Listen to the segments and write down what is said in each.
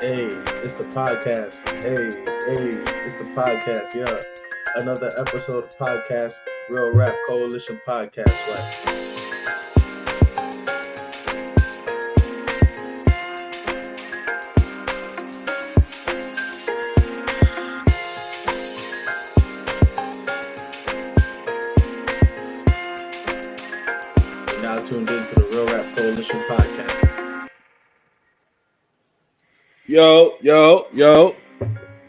Hey, it's the podcast. It's the podcast. Yeah, another episode of podcast, Real Rap Coalition podcast. Right. You're now tuned into the Real Rap Coalition podcast. Yo.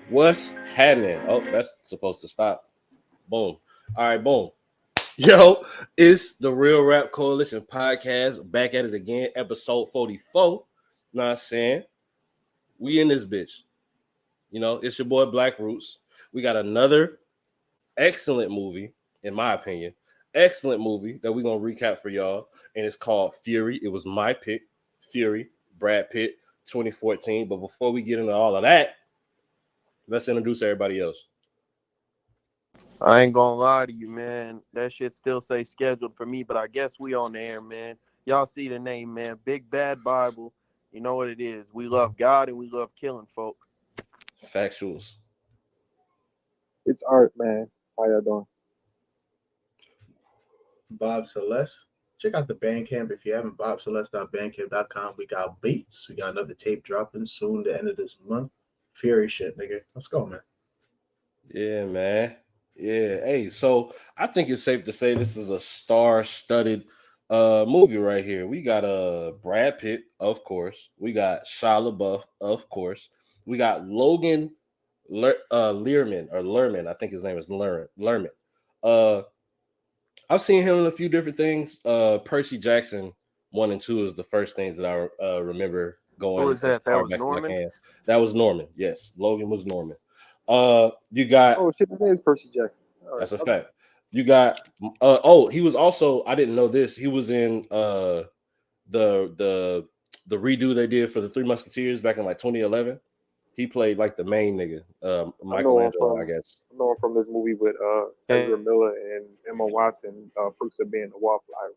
What's happening? Oh, that's supposed to stop. Boom. All right, boom. Yo, it's the Real Rap Coalition podcast. Back at it again, episode 44. Know what I'm saying? We in this bitch. You know, it's your boy Black Roots. We got another excellent movie, in my opinion. Excellent movie that we're going to recap for y'all. And it's called Fury. It was my pick. Fury, Brad Pitt, 2014. But before we get into all of that, let's introduce everybody else. I ain't gonna lie to you, man. That shit still say scheduled for me, but I guess we on the air, man. Y'all see the name, man. Big Bad Bible. You know what it is. We love God and we love killing folk. Factuals. It's Art, man. How y'all doing? Bob Celeste. Check out the Bandcamp if you haven't. BobCeleste.bandcamp.com. We got beats. We got another tape dropping soon. The end of this month. Fury shit, nigga. Let's go, man. Yeah, man. Yeah. Hey, so I think it's safe to say this is a star-studded movie right here. We got Brad Pitt, of course. We got Shia LaBeouf, of course. We got Logan Lerman. I think his name is Lerman. I've seen him in a few different things. Percy Jackson 1 and 2 is the first things that I remember going. Who was that? That was Norman? That was Norman. Yes, Logan was Norman. You got. Oh shit, his name is Percy Jackson. All That's right. a fact. You got. He was also. I didn't know this. He was in the redo they did for the Three Musketeers back in like 2011. He played like the main nigga, Michelangelo, I guess. I know him from this movie with Ezra Miller and Emma Watson, Perks of being the Wallflower.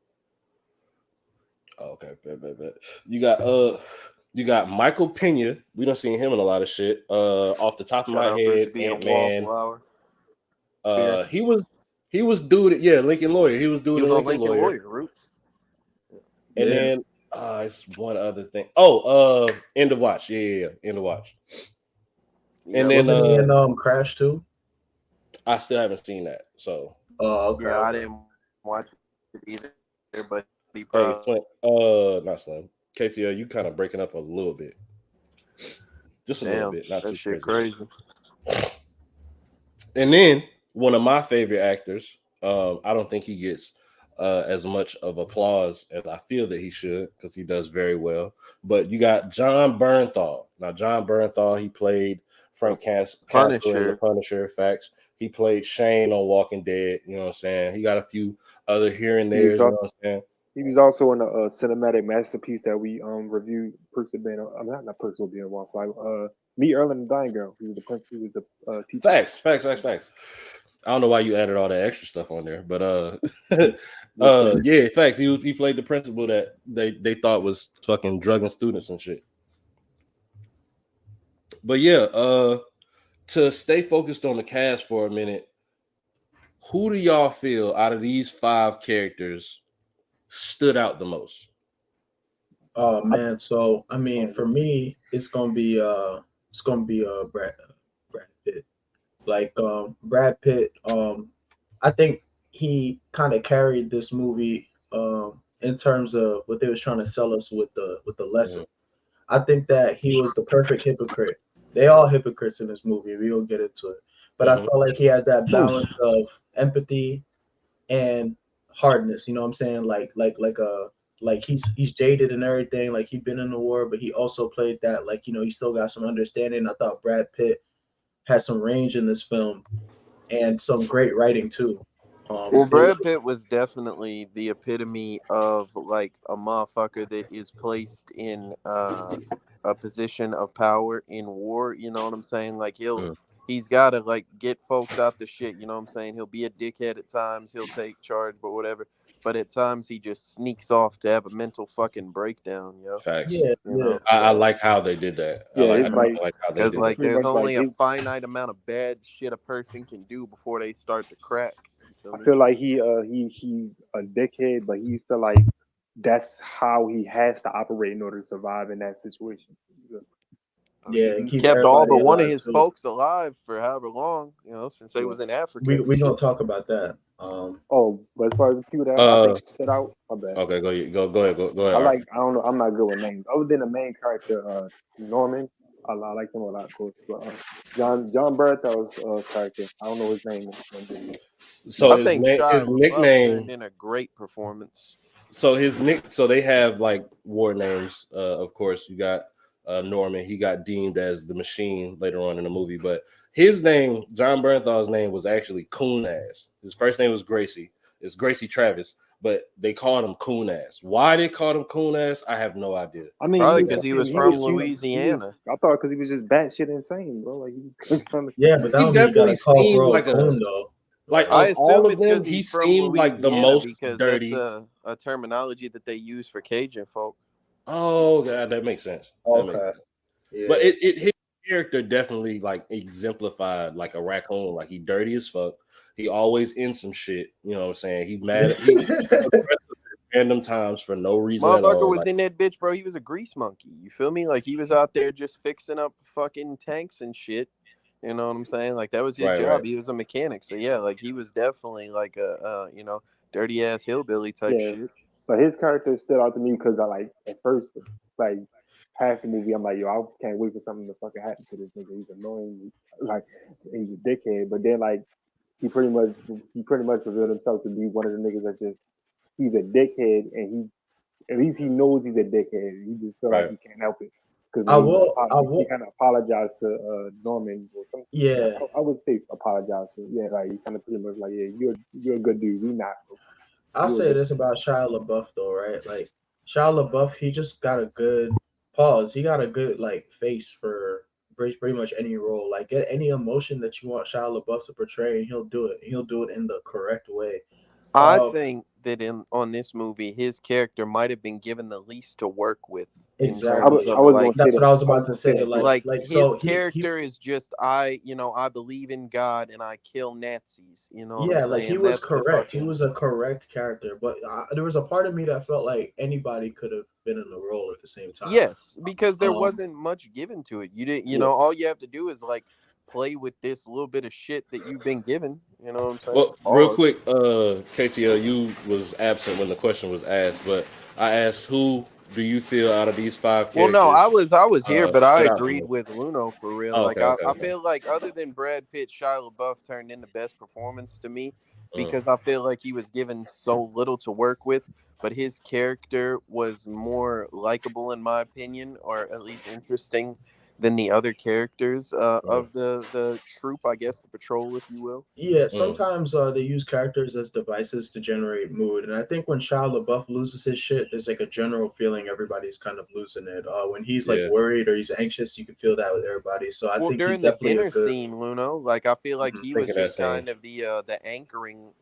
Oh, okay, bet. You got Michael Peña. We done seen him in a lot of shit. Off the top of my head, Ant-Man. He was dude. Yeah, Lincoln Lawyer. He was dude. He was on Lincoln Lawyer. Roots. And then it's one other thing. End of Watch. Yeah. End of Watch. And then wasn't he in Crash too? I still haven't seen that. So okay. Yeah, I didn't watch it either, but not Slim. KTL, you kind of breaking up a little bit. Just a little bit. Not that too shit crazy. And then one of my favorite actors, I don't think he gets as much of applause as I feel that he should, because he does very well. But you got Jon Bernthal. Now, Jon Bernthal, he played Frank Castle in The Punisher. Facts. He played Shane on Walking Dead. You know what I'm saying? He got a few other here and there. You know what I'm saying? He was also in a cinematic masterpiece that we reviewed. Perks of being not Perks of being a Wallflower. Meet Earl and the Dying Girl. He was the prince. He was the teacher. Facts. I don't know why you added all that extra stuff on there, but yeah, facts. He played the principal that they thought was fucking drugging students and shit. But yeah, to stay focused on the cast for a minute, who do y'all feel out of these 5 characters stood out the most? Oh man, so I mean, for me, it's gonna be Brad Pitt. Like Brad Pitt, I think he kind of carried this movie in terms of what they was trying to sell us with the lesson. I think that he was the perfect hypocrite. They all hypocrites in this movie. We will get into it, but I felt like he had that balance of empathy and hardness. You know what I'm saying? Like he's jaded and everything. Like he'd been in the war, but he also played that he still got some understanding. I thought Brad Pitt had some range in this film and some great writing too. Brad Pitt was definitely the epitome of like a motherfucker that is placed in a position of power in war. You know what I'm saying? Like he's got to like get folks out the shit. You know what I'm saying? He'll be a dickhead at times. He'll take charge, but whatever. but at times he just sneaks off to have a mental fucking breakdown, yo. Facts. Yeah, You yeah. know, I like how they did that. Yeah, I it's really like like how they because did like that. pretty there's much like only a his. finite amount of bad shit a person can do before they start to crack. You feel I me? feel like he's a dickhead, but he feel like that's how he has to operate in order to survive in that situation. I mean, Yeah, and he's keep kept all everybody but one of alive his too. folks alive for however long, you know, since they Yeah. was in Africa We and we gonna shit. talk about that. Oh, but as far as the people that I Uh, think stood out, my bad. okay, go ahead, go I ahead. Art. like I don't know I'm not good with names. Other than the main character, Norman, I like him a lot, of course. But Jon Bernthal's character, I don't know his name in the movie. So I think Shia his LaBeouf turned nickname. in a great performance. So they have like war names. Of course, you got Norman. He got deemed as the machine later on in the movie, but his name, Jon Bernthal's name, was actually Coon Ass. His first name was Gracie. It's Gracie Travis, but they called him Coon Ass. Why they called him Coon Ass, I have no idea. I mean, Probably because he was he from was Louisiana. I thought because he was just batshit insane, bro. Like he was trying to. Yeah, but that He don't mean you definitely gotta call seemed bro a like coon though. like I of all assume of it's them, because he he's from seemed like the Louisiana most because that's dirty. a terminology that they use for Cajun folk. Oh god, that makes sense. That makes Okay. sense. But Yeah. his character definitely like exemplified like a raccoon. Like he dirty as fuck. He always in some shit. You know what I'm saying? He mad. He aggressive at random times for no reason at Motherfucker all. was Like in that bitch, bro. He was a grease monkey. You feel me? Like he was out there just fixing up fucking tanks and shit. You know what I'm saying? Like that was his right. job. He was a mechanic. So yeah, like he was definitely like a dirty ass hillbilly type Yeah, shit. but his character stood out to me because I like at first like half the movie I'm like, yo, I can't wait for something to fucking happen to this nigga. He's annoying, like he's a dickhead. But then like he pretty much revealed himself to be one of the niggas that just he's a dickhead and he at least he knows he's a dickhead. He just feel like Right. he can't help it because I when I he will kind of apologized to Norman or some. yeah. I would say apologize to like he kind of pretty much like yeah you're a good dude. We not bro. I'll You a say good. this about Shia LaBeouf though, right? Like Shia LaBeouf, he just got a good pause. He got a good like face for pretty much any role. Like get any emotion that you want Shia LaBeouf to portray, and he'll do it. He'll do it in the correct way. I Um, think that in on this movie, his character might have been given the least to work with in exactly. terms I of was gonna like say That's that. what I was I was about to gonna say say. that too. like So his he character is just I believe in God and I kill Nazis. You know what I'm yeah, like he saying? was That's the correct. He fucking was a correct character, but there was a part of me that felt like anybody could have been in the role at the same time. yes, because there Um, wasn't much given to it. You didn't, you Yeah, know, all you have to do is like play with this little bit of shit that you've been given. You know what I'm saying? Well, real Pause. quick, KTL, you was absent when the question was asked, but I asked who do you feel out of these five Well, no, I characters was here, but I stood out the agreed most? with Luno for real. Oh, Like I okay. feel like other than Brad Pitt, Shia LaBeouf turned in the best performance to me Mm, because I feel like he was given so little to work with, but his character was more likable in my opinion, or at least interesting than the other characters mm, of the troop, I guess, the patrol, if you will. yeah, mm. sometimes they use characters as devices to generate mood, and I think when Shia LaBeouf loses his shit, there's like a general feeling everybody's kind of losing it. When he's like Yeah, worried or he's anxious, you can feel that with everybody. So I Well, think he's during the definitely a dinner good. scene, Luno, like I feel like Mhm. he was thinking that just scene. kind of the anchoring,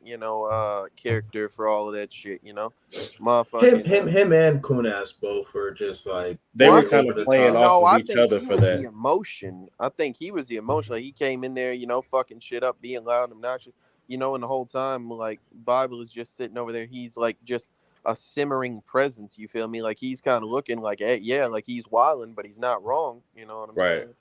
character for all of that shit, motherfucking. Him, and Kunas both were just like They Well, I were great kind think over of the he, playing top. off no, of I each think other he for was the that. emotion. I think he was the emotion. Like he came in there, fucking shit up, being loud and obnoxious, and the whole time, like Bible is just sitting over there. He's like just a simmering presence. You feel me? Like he's kind of looking like, hey, yeah, like he's wilding, but he's not wrong. You know what I'm Right. saying?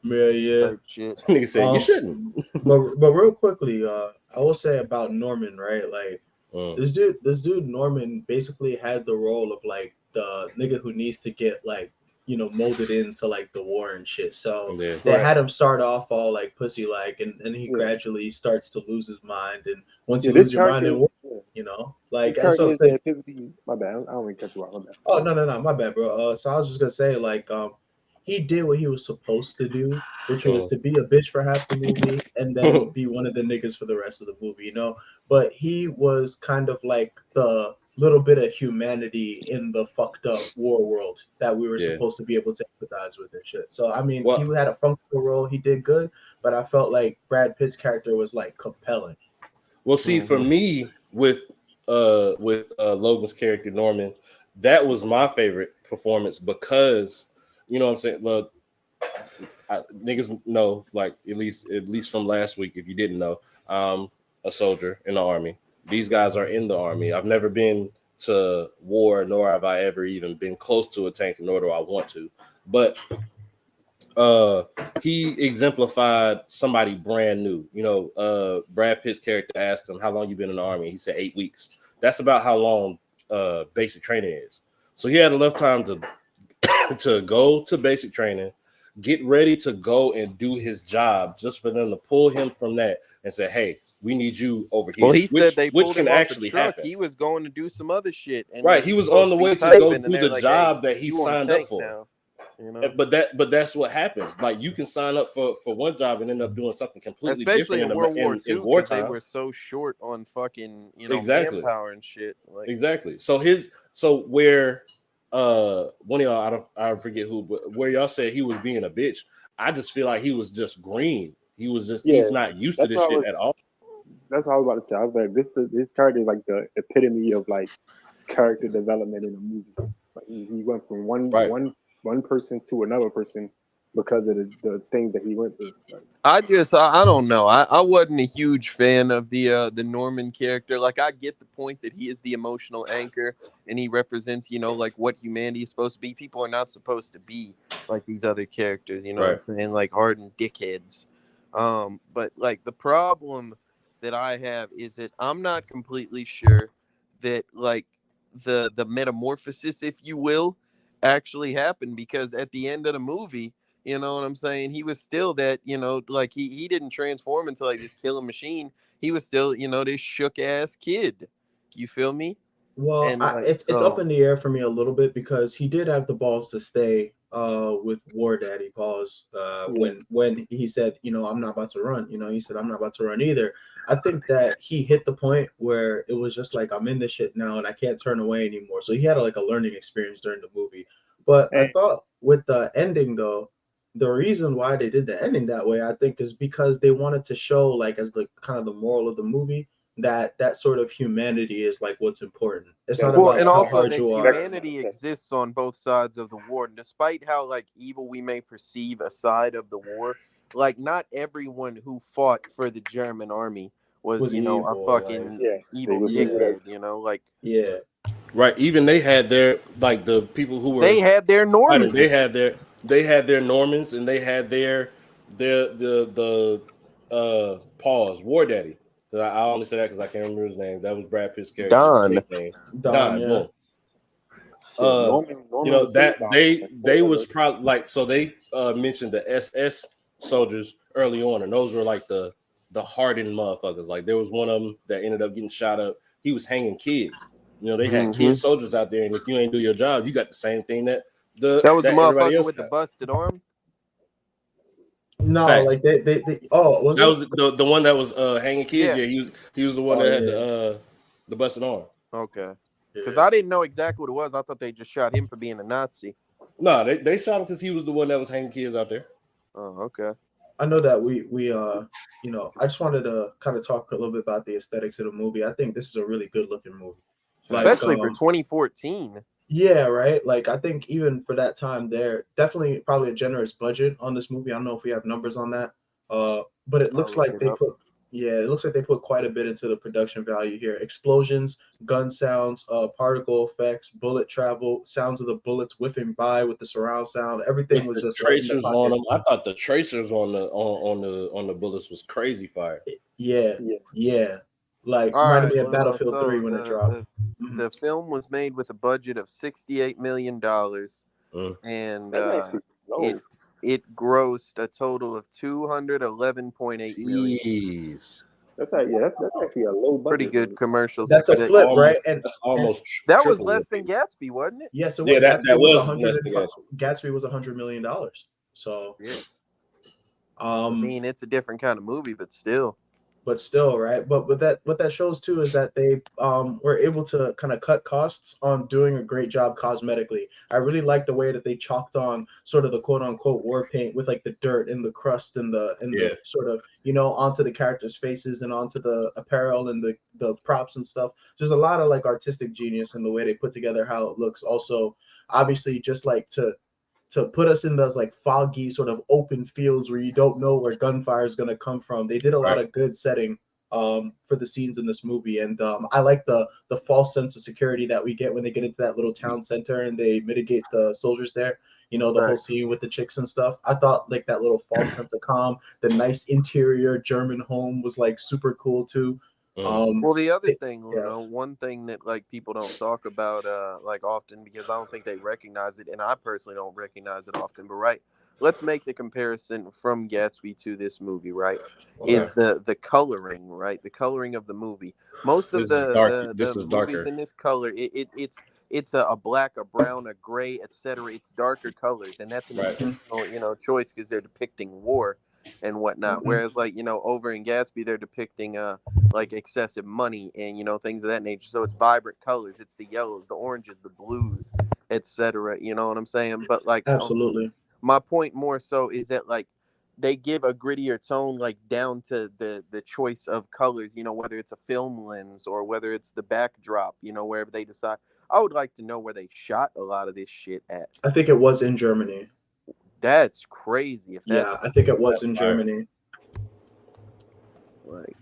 Yeah, yeah. Type shit. Nigga said you Um, shouldn't. but real quickly, I will say about Norman, right? Like Mm, this dude Norman basically had the role of like the nigga who needs to get like molded into like the war and shit. So yeah. they right. had him start off all like pussy like, and he Yeah, gradually starts to lose his mind. And once yeah. you This lose your mind character, in war, yeah, this like and character so is the epitome. My bad. I don't mean to cut you off. My bad. oh no, my bad, bro. So I was just gonna say like he did what he was supposed to do, which was Mm. to be a bitch for half the movie and then be one of the niggas for the rest of the movie. But he was kind of like the little bit of humanity in the fucked up war world that we were Yeah. supposed to be able to empathize with and shit. So I mean, he Well, had a functional role. He did good, but I felt like Brad Pitt's character was like compelling. see, for Mhm. me, with Logan's character Norman, that was my favorite performance because you know what I'm saying. Look, niggas know, like at least from last week, if you didn't know, a soldier in the army. These guys are in the army. I've never been to war, nor have I ever even been close to a tank, nor do I want to. But he exemplified somebody brand new. You know, Brad Pitt's character asked him, "How long you been in the army?" He said 8 weeks. That's about how long basic training is. So he had enough time to to go to basic training, get ready to go and do his job, just for them to pull him from that and say, "Hey, we need you over here." Well, he said they which pulled can him off a actually truck. happen. He was going to do some other shit, and Right, he was supposed on the to be way to go typing, and do they're the like, job "Hey, that he you on a signed up tank for. now?" You know, But that's what happens. Like you can sign up for one job and end up doing something completely especially different in World War in II, because they wartime. were so short on fucking Exactly. manpower and shit. Like, Exactly. So where one of y'all, I forget who, but where y'all said he was being a bitch, I just feel like he was just green. He's Yeah, not used to that's this what I shit was. at all. That's what I was about to say. I was like, this character is like the epitome of like character development in a movie. Like he went from Right. one person to another person because of the things that he went through. Like, I don't know. I wasn't a huge fan of the Norman character. Like, I get the point that he is the emotional anchor and he represents, like what humanity is supposed to be. People are not supposed to be like these other characters, you know Right. what I'm saying? Like hardened dickheads. But like the problem that I have is that I'm not completely sure that like the metamorphosis, if you will, actually happened, because at the end of the movie, you know what I'm saying, he was still that, like he didn't transform into like this killer machine. He was still, this shook ass kid. You feel me? Well, And like it's up so in the air for me a little bit because he did have the balls to stay with War Daddy pause yeah, when he said, I'm not about to run. He said, I'm not about to run either. I think that he hit the point where it was just like, I'm in this shit now and I can't turn away anymore. So he had like a learning experience during the movie. But I and thought with the ending though, the reason why they did the ending that way, I think, is because they wanted to show, like, as the kind of the moral of the movie, that sort of humanity is like what's important. It's not that's well, about and how also hard that you are. humanity exists on both sides of the war. And despite how like evil we may perceive a side of the war, like not everyone who fought for the German army was, Was a evil, like, fucking yeah, they evil would yeah, do whatever. dickhead, like yeah, Right. Even they had their, like, the people who they were had their fighters, Normans. they had their Normans, and they had the pause War Daddy. So I only say that because I can't remember his name. That was Brad Pitt's character Don. nickname. Don, Don. yeah. Boom. Shit, Uh, Norman was saved that by they spoiler was alert. probably like, so they mentioned the SS soldiers early on, and those were like the hardened motherfuckers. Like there was one of them that ended up getting shot up. He was hanging kids. They had Hmm. kid soldiers out there, and if you ain't do your job, you got the same thing that That was the everybody motherfucker else with the got. busted arm. No, Facts. like they oh, was That it? was the one that was hanging kids. Yeah. Yeah, he was the one Oh that had yeah, the busted arm. Okay. Because yeah. I didn't know exactly what it was. I thought they just shot him for being a Nazi. No, they shot him because he was the one that was hanging kids out there. Oh, okay. I know that I just wanted to kind of talk a little bit about the aesthetics of the movie. I think this is a really good looking movie. Like, Facts. Especially for 2014. yeah, right. Like, I think even for that time, there definitely probably a generous budget on this movie. I don't know if we have numbers on that. But it I'll looks look like it up. it looks like they put quite a bit into the production value here. Explosions, gun sounds, particle effects, bullet travel, sounds of the bullets whiffing by with the surround sound. Everything With was the just right in the tracers on pocket. them, I thought the tracers on the bullets was crazy fire. Yeah, Yeah, yeah. Like All reminded right. me of Well, Battlefield 3 so when it the dropped. the Mhm. the film was made with a budget of $68 million, Mm. and that's actually it low. it grossed a total of 211.8 million. Jeez, That's like that's actually a low Pretty budget good movie. commercial That's a success. flip, right? that's And almost That was triple less what than Gatsby, wasn't it? yes, it Yeah, was. that Gatsby was a was hundred less and than five. gas. Gatsby was $100 million. So, Yeah. I um, mean, it's a different kind of movie, but still. but still, right? But what that shows too is that they were able to kind of cut costs on doing a great job cosmetically. I really like the way that they chalked on sort of the quote unquote war paint with like the dirt and the crust and Yeah, the sort of, you know, onto the characters' faces and onto the apparel and the props and stuff. There's a lot of like artistic genius in the way they put together how it looks. Also, obviously, just like to put us in those like foggy sort of open fields where you don't know where gunfire is going to come from. They did a lot right. of good setting for the scenes in this movie, and I like the false sense of security that we get when they get into that little town center and they mitigate the soldiers there. You know, the whole Thanks. scene with the chicks and stuff. I thought like that little false sense of calm, the nice interior German home was like super cool too. Mm. Well, the other It, thing, yeah, one thing that like people don't talk about like often because I don't think they recognize it, and I personally don't recognize it often. But right, let's make the comparison from Gatsby to this movie. Right, Okay. is the coloring, right? The coloring of the movie. Most of This is dark. the This is movies darker. in this color, it's a black, a brown, a gray, etc. It's darker colors, and that's an Right. hmm intentional choice because they're depicting war and whatnot. hmm Whereas like over in Gatsby, they're depicting like excessive money and things of that nature. So it's vibrant colors. It's the yellows, the oranges, the blues, etc. You know what I'm saying? But like, absolutely. my point more so is that like they give a grittier tone, like down to the choice of colors. Whether it's a film lens or whether it's the backdrop. Wherever they decide. I would like to know where they shot a lot of this shit at. I think it was in Germany. That's crazy. If Yeah, that's I think it That's was in fire. Germany. like,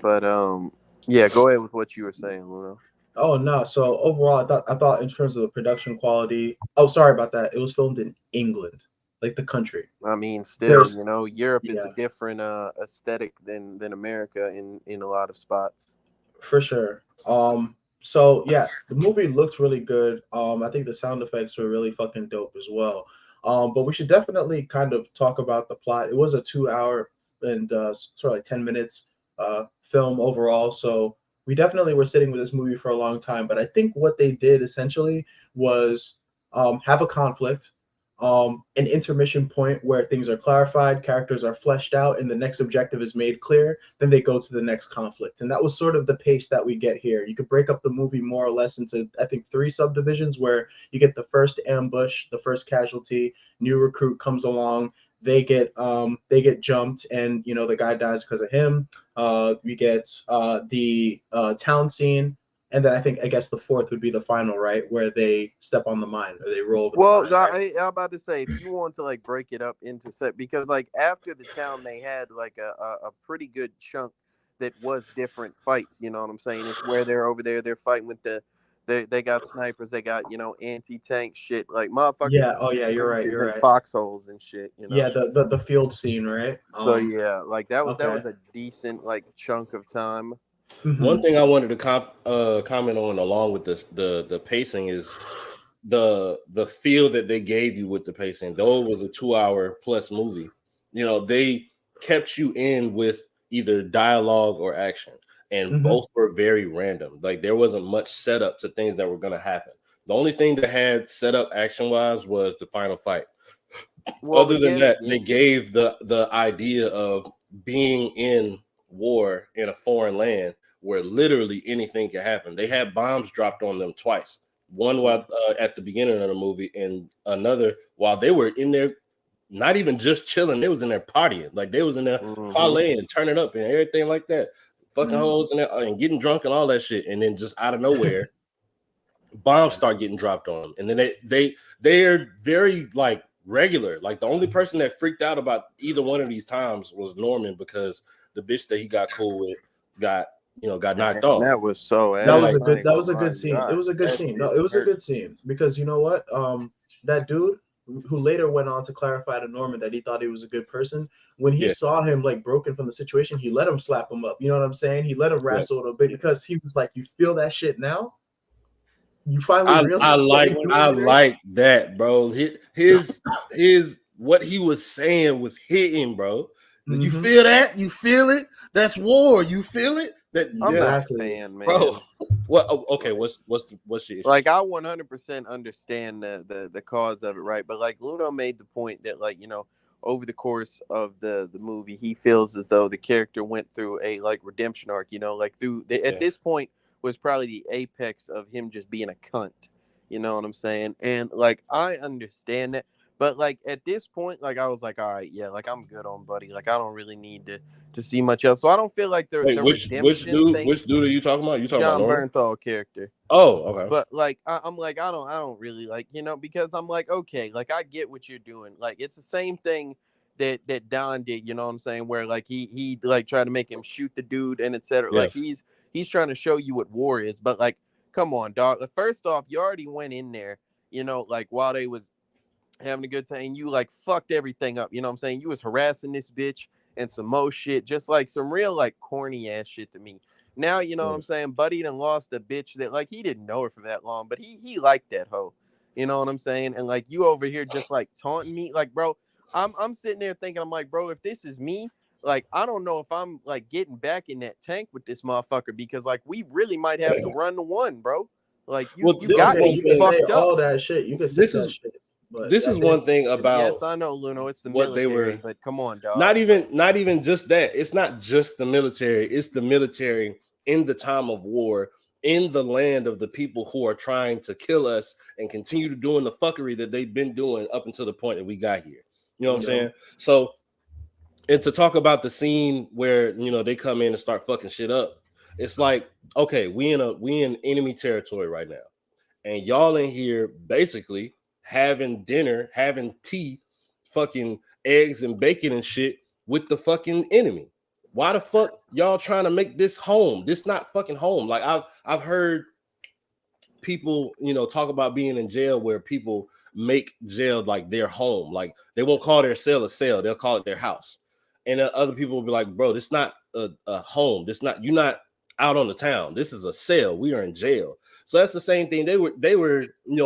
but yeah, go ahead with what you were saying, Luna. Oh no! So overall, I thought in terms of the production quality. Oh, sorry about that. It was filmed in England, like the country. I mean, still, There's Europe is a yeah, different aesthetic than America in a lot of spots. for sure. So yeah, the movie looked really good. I think the sound effects were really fucking dope as well. But we should definitely kind of talk about the plot. It was a 2 hour and sort of like 10 minutes film overall. So we definitely were sitting with this movie for a long time. But I think what they did essentially was have a conflict, an intermission point where things are clarified, characters are fleshed out, and the next objective is made clear. Then they go to the next conflict, and that was sort of the pace that we get here. You could break up the movie more or less into, I think, three subdivisions where you get the first ambush, the first casualty, new recruit comes along, they get jumped, and you know the guy dies because of him. We get the town scene, and then I guess the fourth would be the final, right, where they step on the mine or they roll over the Well, mine, right? I'm about to say, if you want to like break it up into set, because like after the town, they had like a pretty good chunk that was different fights. You know what I'm saying? It's where they're over there, they're fighting with they got snipers, they got anti-tank shit, like motherfuckers Yeah. Oh yeah. You're right. breaches You're and right. foxholes and shit. Yeah. The field scene, right? So yeah, like that Okay. was a decent like chunk of time. One hmm thing I wanted to comment on along with this the pacing is the feel that they gave you with the pacing. Though it was a 2 hour plus movie, they kept you in with either dialogue or action, and hmm both were very random. Like there wasn't much setup to things that were going to happen. The only thing that had set up action wise was the final fight. Well, Other than again, that, they gave the idea of being in war in a foreign land where literally anything can happen. They had bombs dropped on them twice. One while at the beginning of the movie, and another while they were in there, not even just chilling. They was in there partying, like they was in there mm-hmm. parlaying, turning up, and everything like that, fucking hmm hoes and getting drunk and all that shit. And then just out of nowhere, bombs start getting dropped on them, and then they're very like regular. Like the only person that freaked out about either one of these times was Norman, because the bitch that he got cool with got knocked And off. that was so That And was ass. a like, I good. ain't That gonna was a lie. good scene. It God, was a good that scene. No, shit it was a hurt. good scene because you know what? That dude who later went on to clarify to Norman that he thought he was a good person. When he yeah, saw him like broken from the situation, he let him slap him up. You know what I'm saying? He let him yeah. wrestle a little bit because he was like, "You feel that shit now? You finally realize I what you're like doing I here." like that, bro. His what he was saying was hitting, bro. You hmm feel that? You feel it? That's war. You feel it? That I'm yeah, not a Exactly. fan, bro. man. What? Okay. Like, What's your issue? like I 100% understand the cause of it, right? But like Luno made the point that like over the course of the movie, he feels as though the character went through a like redemption arc. Like at this point was probably the apex of him just being a cunt. You know what I'm saying? And like I understand that, but like at this point, like I was like, all right, yeah, like I'm good on Buddy. Like I don't really need to see much else. So I don't feel like Wait, the which redemption dude? thing. Which dude are you talking about? You talking about Jon Norman? Bernthal character. Oh, okay. But like I'm like I don't really like because I'm like okay like I get what you're doing, like it's the same thing that Don did, you know what I'm saying, where like he like tried to make him shoot the dude and etc. Yeah. Like he's trying to show you what war is, but like come on dog, first off you already went in there, like while they was having a good time, you like fucked everything up, you know what I'm saying, you was harassing this bitch and some more shit, just like some real like corny ass shit to me. Now you know what I'm saying. Buddy done lost a bitch that like he didn't know her for that long, but he liked that hoe. You know what I'm saying? And like you over here just like taunting me, like bro. I'm sitting there thinking, I'm like, bro, if this is me, like I don't know if I'm like getting back in that tank with this motherfucker because like we really might have to run to one, bro. Like you Well, you this is got Okay, one me you can thing. say fucked up. all that shit. You can say This that is shit. But this is at the one thing Yes, about I know, Luno. It's the what they military, were. but come on, dog. Not even just that. It's not just the military. It's the military in the time of war, in the land of the people who are trying to kill us and continue to doing the fuckery that they've been doing up until the point that we got here. You know what I'm saying? So, and to talk about the scene where they come in and start fucking shit up, it's like, okay, we in enemy territory right now, and y'all in here basically having dinner, having tea, fucking eggs and bacon and shit with the fucking enemy. Why the fuck y'all trying to make this home? This not fucking home. Like I've heard people, talk about being in jail where people make jail like their home. Like they won't call their cell a cell, they'll call it their house. And other people will be like, bro, this not a home. This not, you're not out on the town. This is a cell. We are in jail. So that's the same thing. They were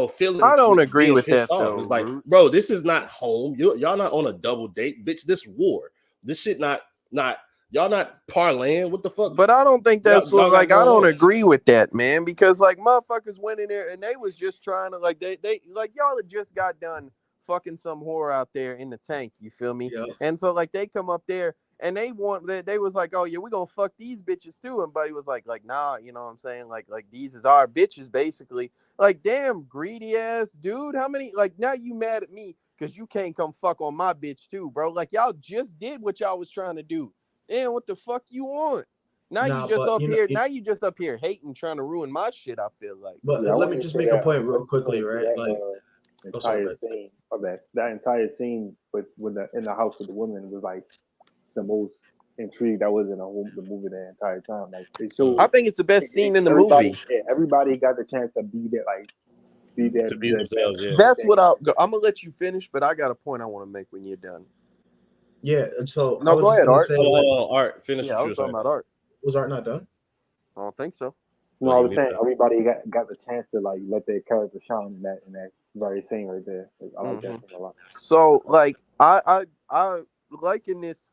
feeling I don't with agree being with pissed that off. though, It's like, Root. bro, this is not home. Y'all not on a double date, bitch. This war. This shit not y'all not parlaying. What the fuck? But I don't think that's what Y'all got like I going don't on? agree with that, man, because like motherfuckers went in there and they was just trying to like they like y'all had just got done fucking some whore out there in the tank, you feel me? Yeah. And so like they come up there and they was like, oh yeah, we gonna fuck these bitches too. And Buddy was like nah, you know what I'm saying? Like these is our bitches basically. Like damn greedy ass dude. How many like now you mad at me because you can't come fuck on my bitch too, bro? Like y'all just did what y'all was trying to do. Damn, what the fuck you want? Now you Nah, just but up here. Now you just up here hating, trying to ruin my shit. I feel like. but Yeah, I let me wanted to just say make a that. point I real just quickly, wanted to say right? Like, that oh, sorry, entire man. scene of that entire scene with when the in the house with the woman was like the most intrigued I was in the movie the entire time. Like it I showed think it's the best scene in the everybody, movie. yeah, everybody got the chance to be there, like be there, To be themselves, yeah. That's thing. what I'm gonna let you finish, but I got a point I want to make when you're done. Yeah, and so I No, was go just ahead, gonna Art. say, like, Hold on, Art, finish Yeah, what I you was were talking saying. about Art. was Art not done? I don't think so. No, Oh, I you was missed saying that. everybody got the chance to like let their character shine in that very scene right there. I like that scene a lot. So like I liken this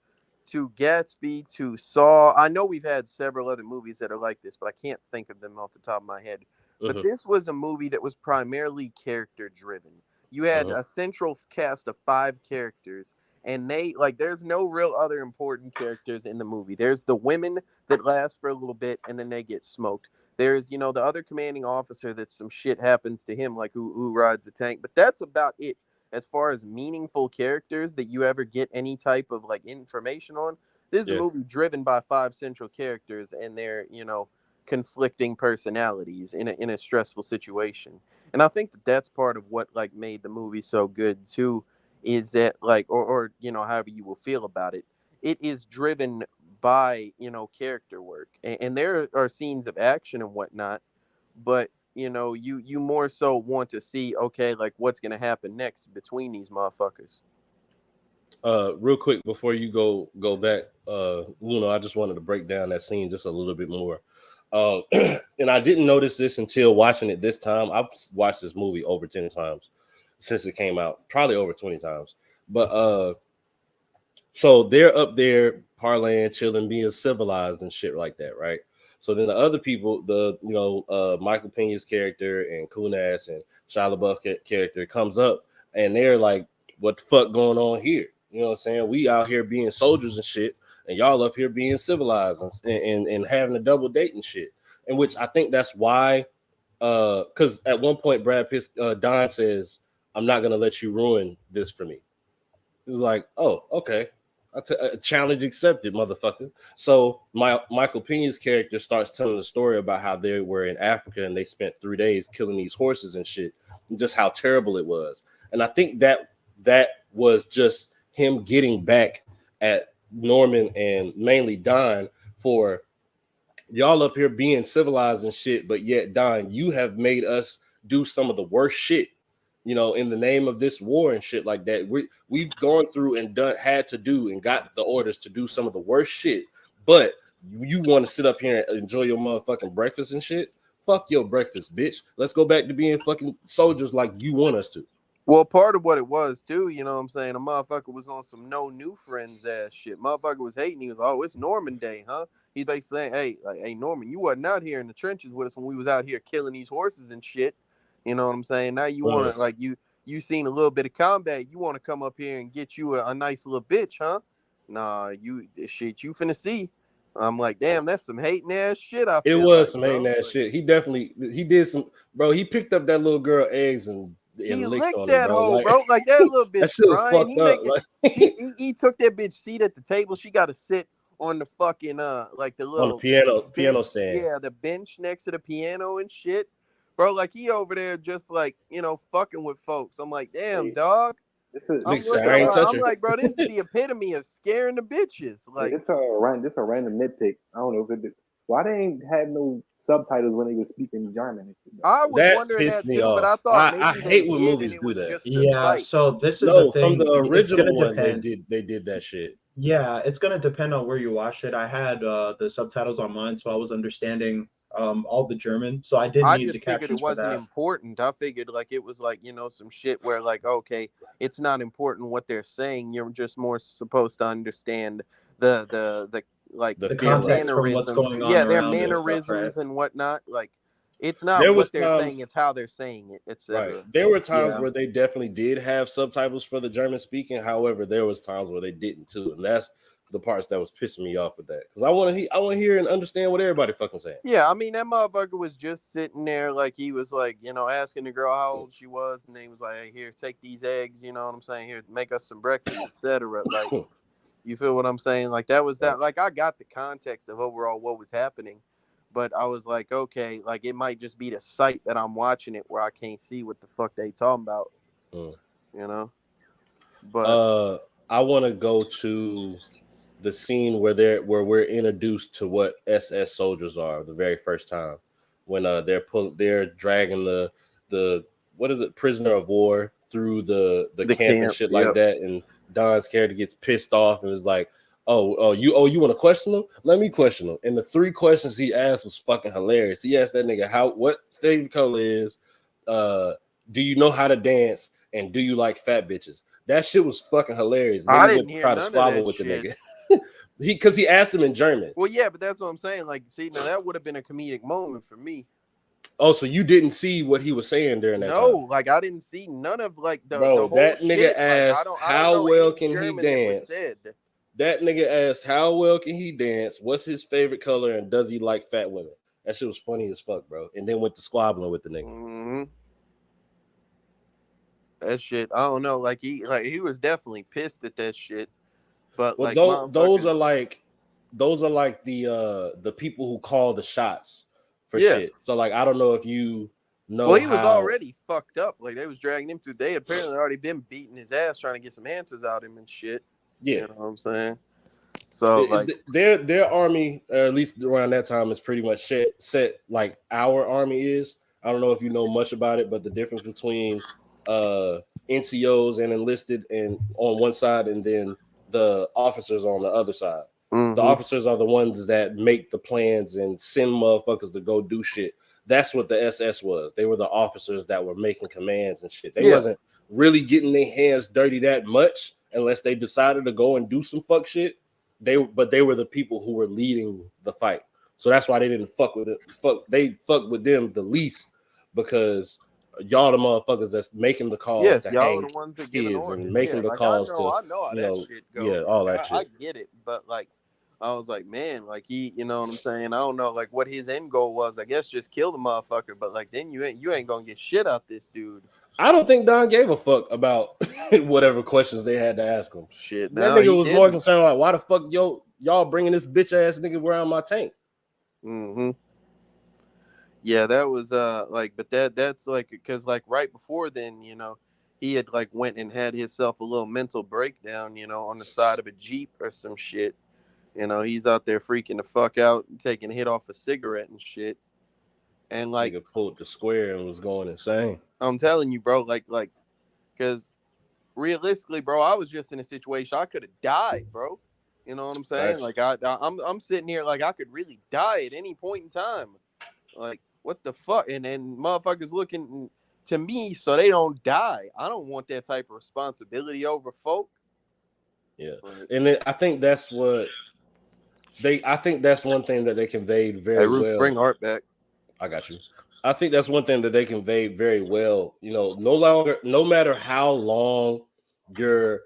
to Gatsby, to Saw. I know we've had several other movies that are like this, but I can't think of them off the top of my head. But this was a movie that was primarily character driven. You had a central cast of 5 characters, and they like there's no real other important characters in the movie. There's the women that last for a little bit and then they get smoked. There's the other commanding officer that some shit happens to him, like who rides the tank, but that's about it as far as meaningful characters that you ever get any type of like information on. This is a Yeah. movie driven by 5 central characters and their conflicting personalities in a stressful situation. And I think that that's part of what like made the movie so good too, is that like or however you will feel about it, it is driven by character work, and there are scenes of action and whatnot, but you more so want to see, okay, like what's gonna happen next between these motherfuckers. Real quick before you go back, I just wanted to break down that scene just a little bit more. And I didn't notice this until watching it this time. I've watched this movie over 10 times since it came out, probably over 20 times. But so they're up there parlaying, chilling, being civilized and shit like that, right? So then the other people, Michael Peña's character and Kunas and Shia LaBeouf character comes up, and they're like, "What the fuck going on here?" You know what I'm saying? We out here being soldiers and shit, and y'all up here being civilized and having a double date and shit. In which I think that's why, because at one point Brad Pitt, Don says, "I'm not gonna let you ruin this for me." He was like, "Oh, okay." Challenge accepted, motherfucker. So Michael Peña's character starts telling the story about how they were in Africa and they spent 3 days killing these horses and shit, and just how terrible it was. And I think that was just him getting back at Norman and mainly Don for y'all up here being civilized and shit, but yet Don, you have made us do some of the worst shit, you know, in the name of this war and shit like that. We've gone through and had to do and got the orders to do some of the worst shit, but you want to sit up here and enjoy your motherfucking breakfast and shit? Fuck your breakfast, bitch. Let's go back to being fucking soldiers like you want us to. Well, part of what it was too, you know what I'm saying? A motherfucker was on some no new friends ass shit. Motherfucker was hating. He was, oh, it's Norman Day, huh? He's basically saying, hey, Norman, you wasn't out here in the trenches with us when we was out here killing these horses and shit. You know what I'm saying? Now you want to, like, you seen a little bit of combat. You want to come up here and get you a nice little bitch, huh? Nah, this shit you finna see. I'm like, damn, that's some hating ass shit. It was some hating ass shit. He did some, bro. He picked up that little girl eggs and he licked licked on that her, hoe, bro. Like that little bitch. That shit was crying. fucked up. He took that bitch seat at the table. She got to sit on the fucking like the little on the piano bench, stand. Yeah, the bench next to the piano and shit, bro. Like he over there just like fucking with folks. I'm like, damn, dog. I'm like, bro, this is the epitome of scaring the bitches. Like, this a random nitpick. I don't know if it. Why they ain't had no subtitles when they were speaking German? I was wondering that too, but I thought maybe I hate when did, movies and it do was that. Just yeah. site. So this is the thing. From the original one, depend. they did that shit. Yeah, it's gonna depend on where you watch it. I had the subtitles on mine, so I was understanding all the German, so I didn't need the captions for that. I just figured it wasn't important. I figured like it was like some shit where like, okay, it's not important what they're saying. You're just more supposed to understand the context from what's going on. Yeah, their mannerisms and whatnot. Like, it's not what they're saying; it's how they're saying it, etc. Right. There were times where they definitely did have subtitles for the German speaking. However, there was times where they didn't too, and that's the parts that was pissing me off with that, because I want to hear and understand what everybody fucking saying. Yeah, I mean that motherfucker was just sitting there like he was like asking the girl how old she was, and he was like, "Hey, here, take these eggs." You know what I'm saying? Here, make us some breakfast, etc. Like, you feel what I'm saying? Like that was that. Like I got the context of overall what was happening, but I was like, okay, like it might just be the site that I'm watching it where I can't see what the fuck they talking about. You know. But I want to go to the scene where we're introduced to what SS soldiers are the very first time, when they're dragging the what is it, prisoner of war through the camp and shit like that, and Don's character gets pissed off and is like, you want to question them? Let me question them. And the 3 questions he asked was fucking hilarious. He asked that nigga what favorite color is, do you know how to dance, and do you like fat bitches? That shit was fucking hilarious. I didn't hear none of that with shit. The nigga. Because he asked him in German. Well, yeah, but that's what I'm saying. Like, see, now that would have been a comedic moment for me. Oh, so you didn't see what he was saying during that time? No, like I didn't see none of like the whole that nigga shit. asked how well can he dance. That nigga asked how well can he dance, what's his favorite color, and does he like fat women? That shit was funny as fuck, bro. And then went to squabbling with the nigga. Mm-hmm. That shit, I don't know. Like he was definitely pissed at that shit. But like those are like the people who call the shots for shit. So like I don't know if you know. Well, he was already fucked up. Like they was dragging him through. They apparently already been beating his ass trying to get some answers out of him and shit. Yeah, you know what I'm saying. So like their army, at least around that time, is pretty much set like our army is. I don't know if you know much about it, but the difference between NCOs and enlisted and on one side, and then the officers on the other side. Mm-hmm. The officers are the ones that make the plans and send motherfuckers to go do shit. That's what the SS was. They were the officers that were making commands and shit. They wasn't really getting their hands dirty that much unless they decided to go and do some fuck shit. But they were the people who were leading the fight. So that's why they didn't fuck with it. They fucked with them the least, because y'all the motherfuckers that's making the calls Yes, to y'all are hang the ones that giving kids and orders. making Yeah, the like I calls know to, how you that know, shit yeah, goes. all Like that I shit. get it, but like I was like, man, like he, you know what I'm saying? I don't know, like what his end goal was. I guess just kill the motherfucker, but like then you ain't gonna get shit out this dude. I don't think Don gave a fuck about whatever questions they had to ask him. Shit, That now nigga he was more didn't. concerned like, why the fuck y'all bringing this bitch ass nigga around my tank? Mm-hmm. Yeah, that was like, but that's like because like right before then, you know, he had like went and had himself a little mental breakdown, you know, on the side of a Jeep or some shit. You know, he's out there freaking the fuck out, taking a hit off a cigarette and shit. And like, Nigga pulled the square and was going insane. I'm telling you, bro, like, because realistically, bro, I was just in a situation I could have died, bro. You know what I'm saying? Facts. Like, I'm sitting here like I could really die at any point in time. Like, what the fuck? And then motherfuckers looking to me so they don't die. I don't want that type of responsibility over folk. Yeah, But, and then I think that's what I think that's one thing that they conveyed hey, very Ruth, well. bring Art back. I got you. I think that's one thing that they conveyed very well. You know, no matter how long you're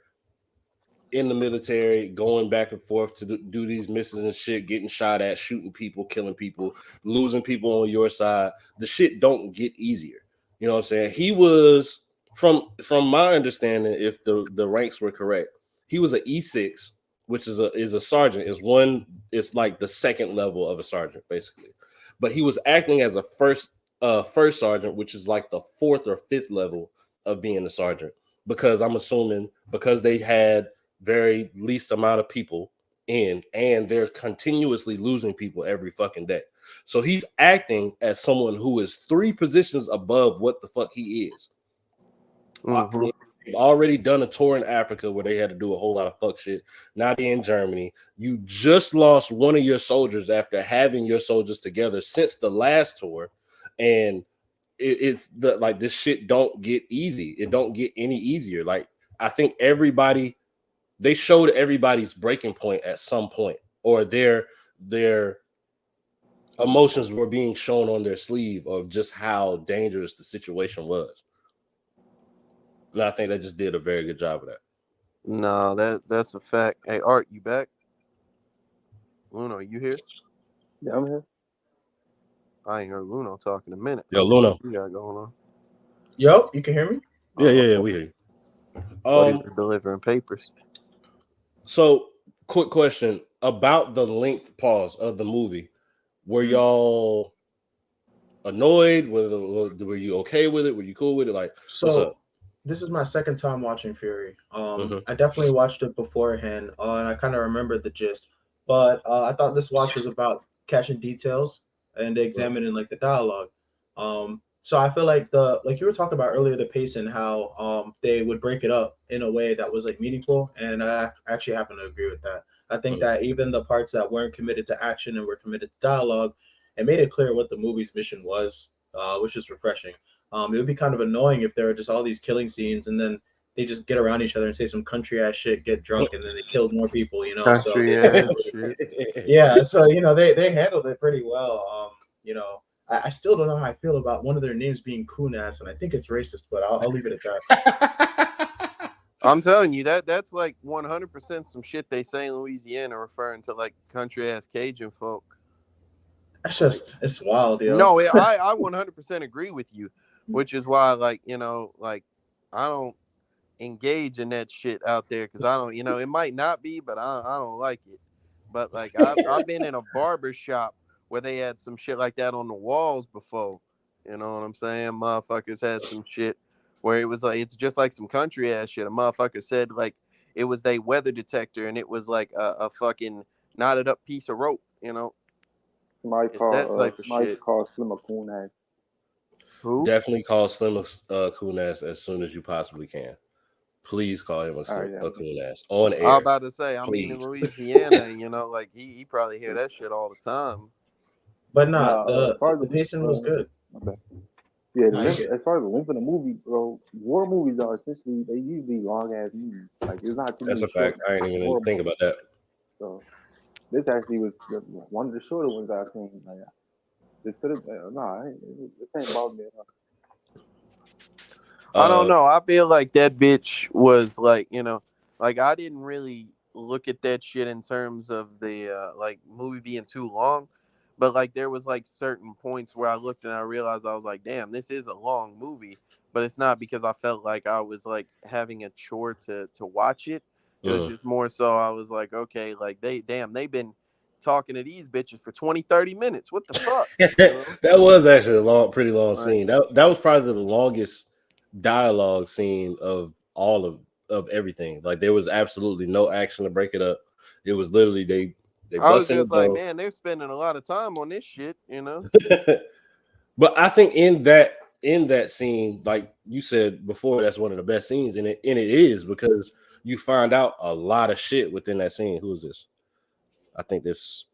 in the military, going back and forth to do these missions and shit, getting shot at, shooting people, killing people, losing people on your side, the shit don't get easier. You know what I'm saying? He was from my understanding, if the ranks were correct, he was an E6, which is a sergeant. It's like the second level of a sergeant, basically. But he was acting as a first sergeant, which is like the fourth or fifth level of being a sergeant. Because I'm assuming because they had very least amount of people in, and they're continuously losing people every fucking day. So he's acting as someone who is 3 positions above what the fuck he is. Mm-hmm. They've already done a tour in Africa where they had to do a whole lot of fuck shit. Now they're in Germany. You just lost one of your soldiers after having your soldiers together since the last tour, and it's the like this shit don't get easy. It don't get any easier. Like I think they showed everybody's breaking point at some point, or their emotions were being shown on their sleeve of just how dangerous the situation was. And I think they just did a very good job of that. No, that's a fact. Hey, Art, you back? Luno, you here? Yeah, I'm here. I ain't heard Luno talk in a minute. Yo, What Luna. you got going on? Yo, you can hear me? Yeah, Okay. we hear you. But he's delivering papers. So quick question about the length pause of the movie. Were y'all annoyed? Were you okay with it? Were you cool with it? Like, what's up? So this is my second time watching Fury. Mm-hmm. I definitely watched it beforehand, and I kind of remembered the gist. But I thought this watch was about catching details and examining like the dialogue. So I feel like like you were talking about earlier, the pace and how they would break it up in a way that was like meaningful, and I actually happen to agree with that. I think Mm-hmm. that even the parts that weren't committed to action and were committed to dialogue, it made it clear what the movie's mission was, which is refreshing. It would be kind of annoying if there were just all these killing scenes and then they just get around each other and say some country ass shit, get drunk, and then they killed more people, you know. So they Country ass handled shit. it. Yeah, so they handled it pretty well. I still don't know how I feel about one of their names being Kunas, and I think it's racist, but I'll leave it at that. I'm telling you that's like 100% some shit they say in Louisiana, referring to like country ass Cajun folk. That's Like, just it's wild, yo. no, I 100% agree with you, which is why like like I don't engage in that shit out there because I don't it might not be, but I don't like it. But like I've been in a barber shop where they had some shit like that on the walls before. You know what I'm saying? Motherfuckers had some shit where it was like it's just like some country ass shit. A motherfucker said like it was their weather detector and it was like a fucking knotted up piece of rope. It's that type of Somebody shit. called Slim a coon ass. Who? Definitely call Slim a coon ass as soon as you possibly can. Please call him All right, yeah. a coon ass on I was air. about to say, I mean, in Please. Louisiana, like he probably hear that shit all the time. But nah, Nah, as the far as the pacing was good. okay. Yeah, the Nah, you length, get as far as the length of the movie, bro, war movies are essentially they usually long ass movies. Like there's not too That's many a fact. short I ain't even war think movies. about that. So this actually was one of the shorter ones I've seen. Like this could have no, it ain't bother me at all. I don't know. I feel like that bitch was like, like I didn't really look at that shit in terms of the like movie being too long, but like there was like certain points where I looked and I realized I was like, damn, this is a long movie, but it's not because I felt like I was like having a chore to watch it. It was just more so I was like, okay, like they've been talking to these bitches for 20-30 minutes. What the fuck? That was actually pretty long Like, scene. That was probably the longest dialogue scene of all of everything. Like there was absolutely no action to break it up. It was literally they I was bust in the just like, door. man, they're spending a lot of time on this shit, But I think in that scene, like you said before, that's one of the best scenes, and it is because you find out a lot of shit within that scene. Who is this? I think this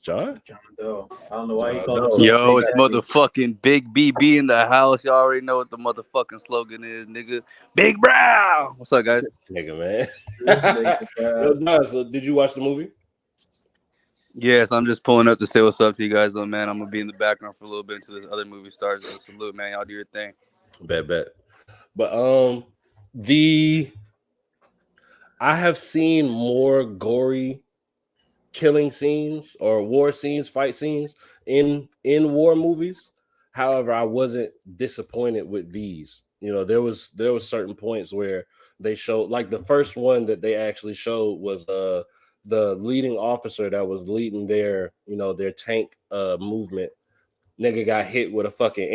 John. John Doe. I don't know why he John called Doe. himself Yo, Big it's Daddy. motherfucking Big BB in the house. Y'all already know what the motherfucking slogan is, nigga. Big Brown. What's up, guys? This nigga, man. This nigga, Yo, John, so did you watch the movie? Yes, I'm just pulling up to say what's up to you guys, though, man. I'm gonna be in the background for a little bit until this other movie starts. So salute, man. Y'all do your thing. Bet. But I have seen more gory killing scenes or war scenes, fight scenes in war movies. However, I wasn't disappointed with these. There was certain points where they showed, like the first one that they actually showed was the leading officer that was leading their tank movement. Nigga got hit with a fucking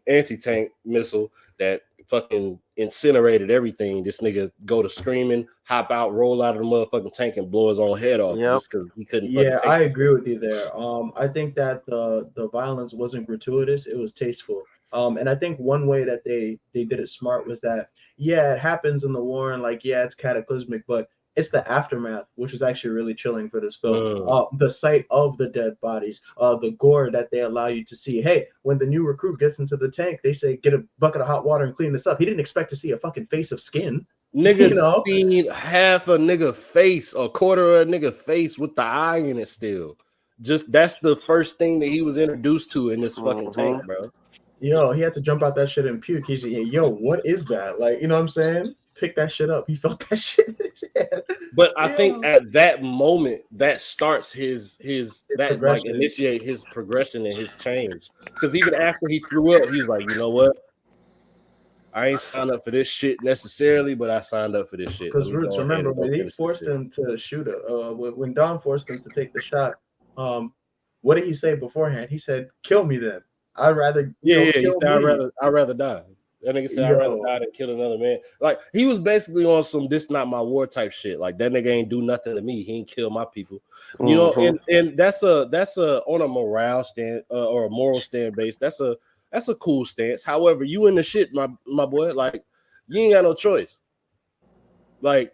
anti-tank missile that fucking incinerated everything. This nigga go to screaming, hop out, roll out of the motherfucking tank, and blow his own head off just because he couldn't fucking Yeah, take I it. agree with you there. I think that the violence wasn't gratuitous; it was tasteful. And I think one way that they did it smart was that it happens in the war, and like it's cataclysmic, but it's the aftermath, which is actually really chilling for this film. The sight of the dead bodies, the gore that they allow you to see. Hey, when the new recruit gets into the tank, they say get a bucket of hot water and clean this up. He didn't expect to see a fucking face of skin. Niggas seen half a nigga face, a quarter of a nigga face with the eye in it still. Just that's the first thing that he was introduced to in this fucking tank, bro. Yo, he had to jump out that shit and puke. He's yo, what is that? Like, you know what I'm saying? Pick that shit up. He felt that shit in his head. But I think at that moment that starts his that like initiate his progression and his change. Because even after he threw up, he was like, you know what? I ain't signed up for this shit necessarily, but I signed up for this shit. Because Roots, remember when he forced him to shoot when Don forced him to take the shot, what did he say beforehand? He said, "Kill me then. I'd rather he said, I'd rather die." That nigga said, "I'd rather die than kill another man." Like he was basically on some "this not my war" type shit. Like that nigga ain't do nothing to me. He ain't kill my people. And that's a on a morale stand or a moral stand base. That's a cool stance. However, you in the shit, my boy. Like you ain't got no choice. Like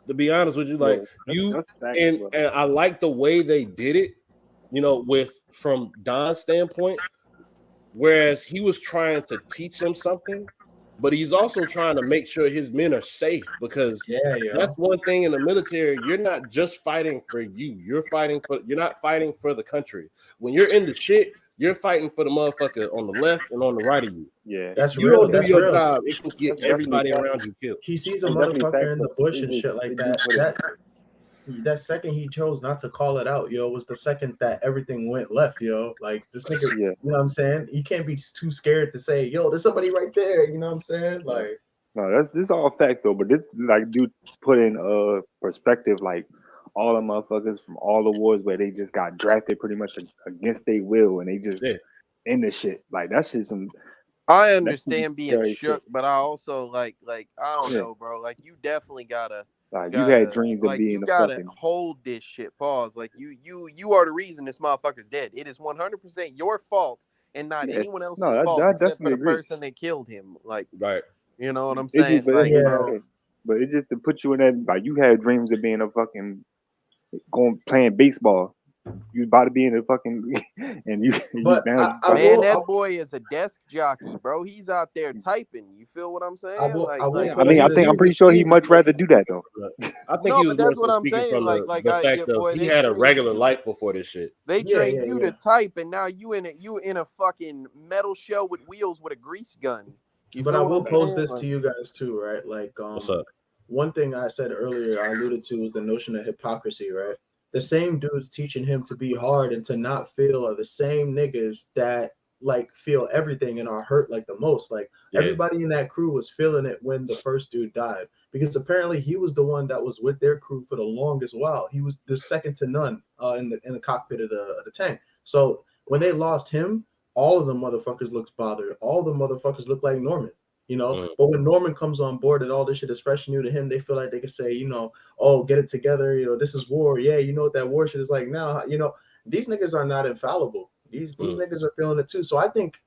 to be honest with you, like and I like the way they did it. From Don's standpoint. Whereas he was trying to teach him something, but he's also trying to make sure his men are safe because that's one thing in the military. You're not just fighting for you. You're not fighting for the country. When you're in the shit, you're fighting for the motherfucker on the left and on the right of you. Yeah. That's you real. don't do your job, it can get everybody around you killed. He sees a motherfucker in the bush and shit like that. That second he chose not to call it out, was the second that everything went left, Like this nigga, you know what I'm saying? You can't be too scared to say, yo, there's somebody right there, you know what I'm saying? Like, no, this all facts though, but this like dude put in perspective like all the motherfuckers from all the wars where they just got drafted pretty much against their will and they just in the shit. Like that's just some. I understand being shook, but I also like I don't know, bro. Like you definitely gotta. Like you had dreams of being you gotta hold this shit. Pause. Like you are the reason this motherfucker's dead. It is 100% your fault and not anyone else's fault except for the person that killed him. Like, right? You know what I'm saying? But it just to put you in that. Like you had dreams of being a fucking playing baseball. You about to be in the fucking and you. That boy is a desk jockey, bro. He's out there typing. You feel what I'm saying? I'm pretty sure he'd much rather do that though. I think he was more so speaking from the fact of he had a regular life before this shit. They trained you to type, and now you in a fucking metal shell with wheels with a grease gun. You But I feel what will I'm pose saying? this Like, to you guys too, right? Like, What's up? one thing I said earlier, I alluded to, was the notion of hypocrisy, right? The same dudes teaching him to be hard and to not feel are the same niggas that like feel everything and are hurt like the most. Like Yeah. everybody in that crew was feeling it when the first dude died because apparently he was the one that was with their crew for the longest while. He was the second to none in the cockpit of the tank. So when they lost him, all of the motherfuckers looks bothered. All the motherfuckers look like Norman. Mm. But when Norman comes on board and all this shit is fresh and new to him, they feel like they can say, oh, get it together, this is war. Yeah, you know what that war shit is like now. These niggas are not infallible. These Mm. niggas are feeling it too. So I think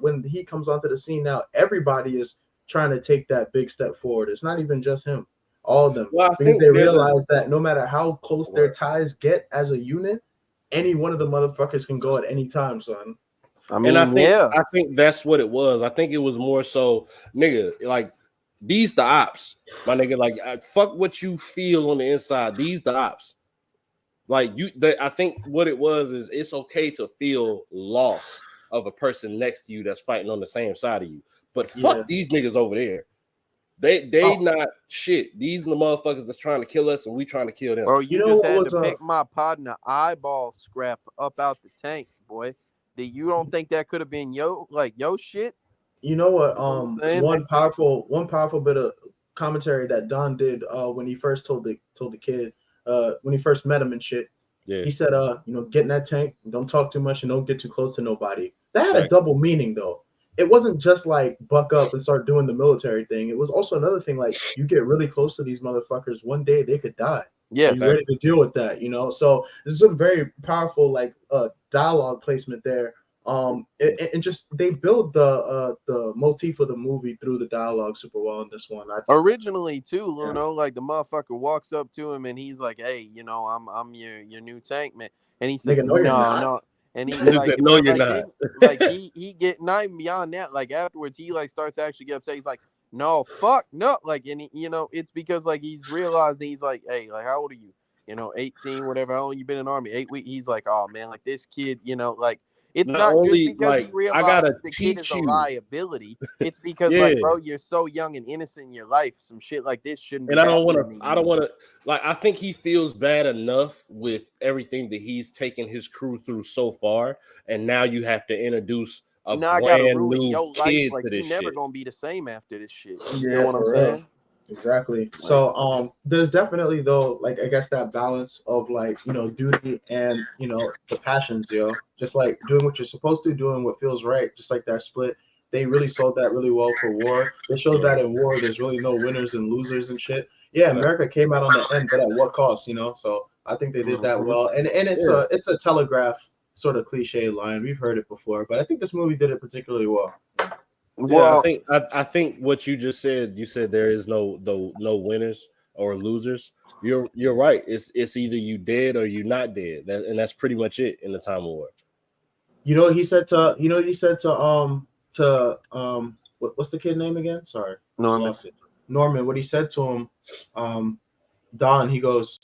when he comes onto the scene now, everybody is trying to take that big step forward. It's not even just him, all of them, Well, I because they think there's a realize that no matter how close their word. ties get as a unit, any one of the motherfuckers can go at any time, son. I And I mean, think yeah. I think that's what it was. I think it was more so, nigga, like these the ops, my nigga. Like fuck what you feel on the inside. These the ops. Like I think what it was is it's okay to feel loss of a person next to you that's fighting on the same side of you. But Yeah. fuck these niggas over there. They not shit. These are the motherfuckers that's trying to kill us and we trying to kill them. Bro, You you know just what had to was pick my partner eyeball scrap up out the tank, boy. You don't think that could have been yo shit? You know what? You know what I'm saying? One powerful bit of commentary that Don did when he first told the kid when he first met him and shit. Yeah. He said, get in that tank, don't talk too much, and don't get too close to nobody. That had a Right. double meaning though. It wasn't just like buck up and start doing the military thing. It was also another thing like you get really close to these motherfuckers, one day they could die. Are Yes. you ready to deal with that? So this is a very powerful like dialogue placement there. And just they build the motif of the movie through the dialogue super well in this one. Originally too, Yeah. Luno, like the motherfucker walks up to him and he's like, "Hey, I'm your new tank man," and he says, Nigga, no, you're "No, not. no," and he's Nigga like, said, no, but you're like not. then like he get not even beyond that. Like afterwards, he like starts to actually get upset. He's like, "No, fuck, no," like, and it's because like he's realizing he's like, "Hey, like how old are you? 18, whatever. How long you been in the army? 8 weeks." He's like, "Oh man, like this kid, like." It's Not not just only because he like I realizes gotta the kid is teach a you. liability. It's because, Yeah. like, bro, you're so young and innocent in your life. Some shit like this shouldn't And be happening to I don't you. want to like I think he feels bad enough with everything that he's taken his crew through so far, and now you have to introduce a Now I gotta brand ruin new your life. kid Like to you this never shit. gonna be the same after this shit. You feel Yeah, what I'm for real. saying? Exactly. Like, So there's definitely though like I guess that balance of like, duty and the passions, just like doing what you're supposed to, doing what feels right, just like that split. They really sold that really well for war. They showed that in war there's really no winners and losers and shit. Yeah, Right. America came out on the end, but at what cost? So I think they did that mhm. well. And Yeah. it's a telegraph sort of cliche line. We've heard it before, but I think this movie did it particularly well. Yeah, Well, I think what you just said, you said there is no winners or losers. You're right. It's either you dead or you not dead. And that's pretty much it in the time of war. What's the kid name again? Sorry, just Norman. lost it. Norman. What he said to him, Don. He goes,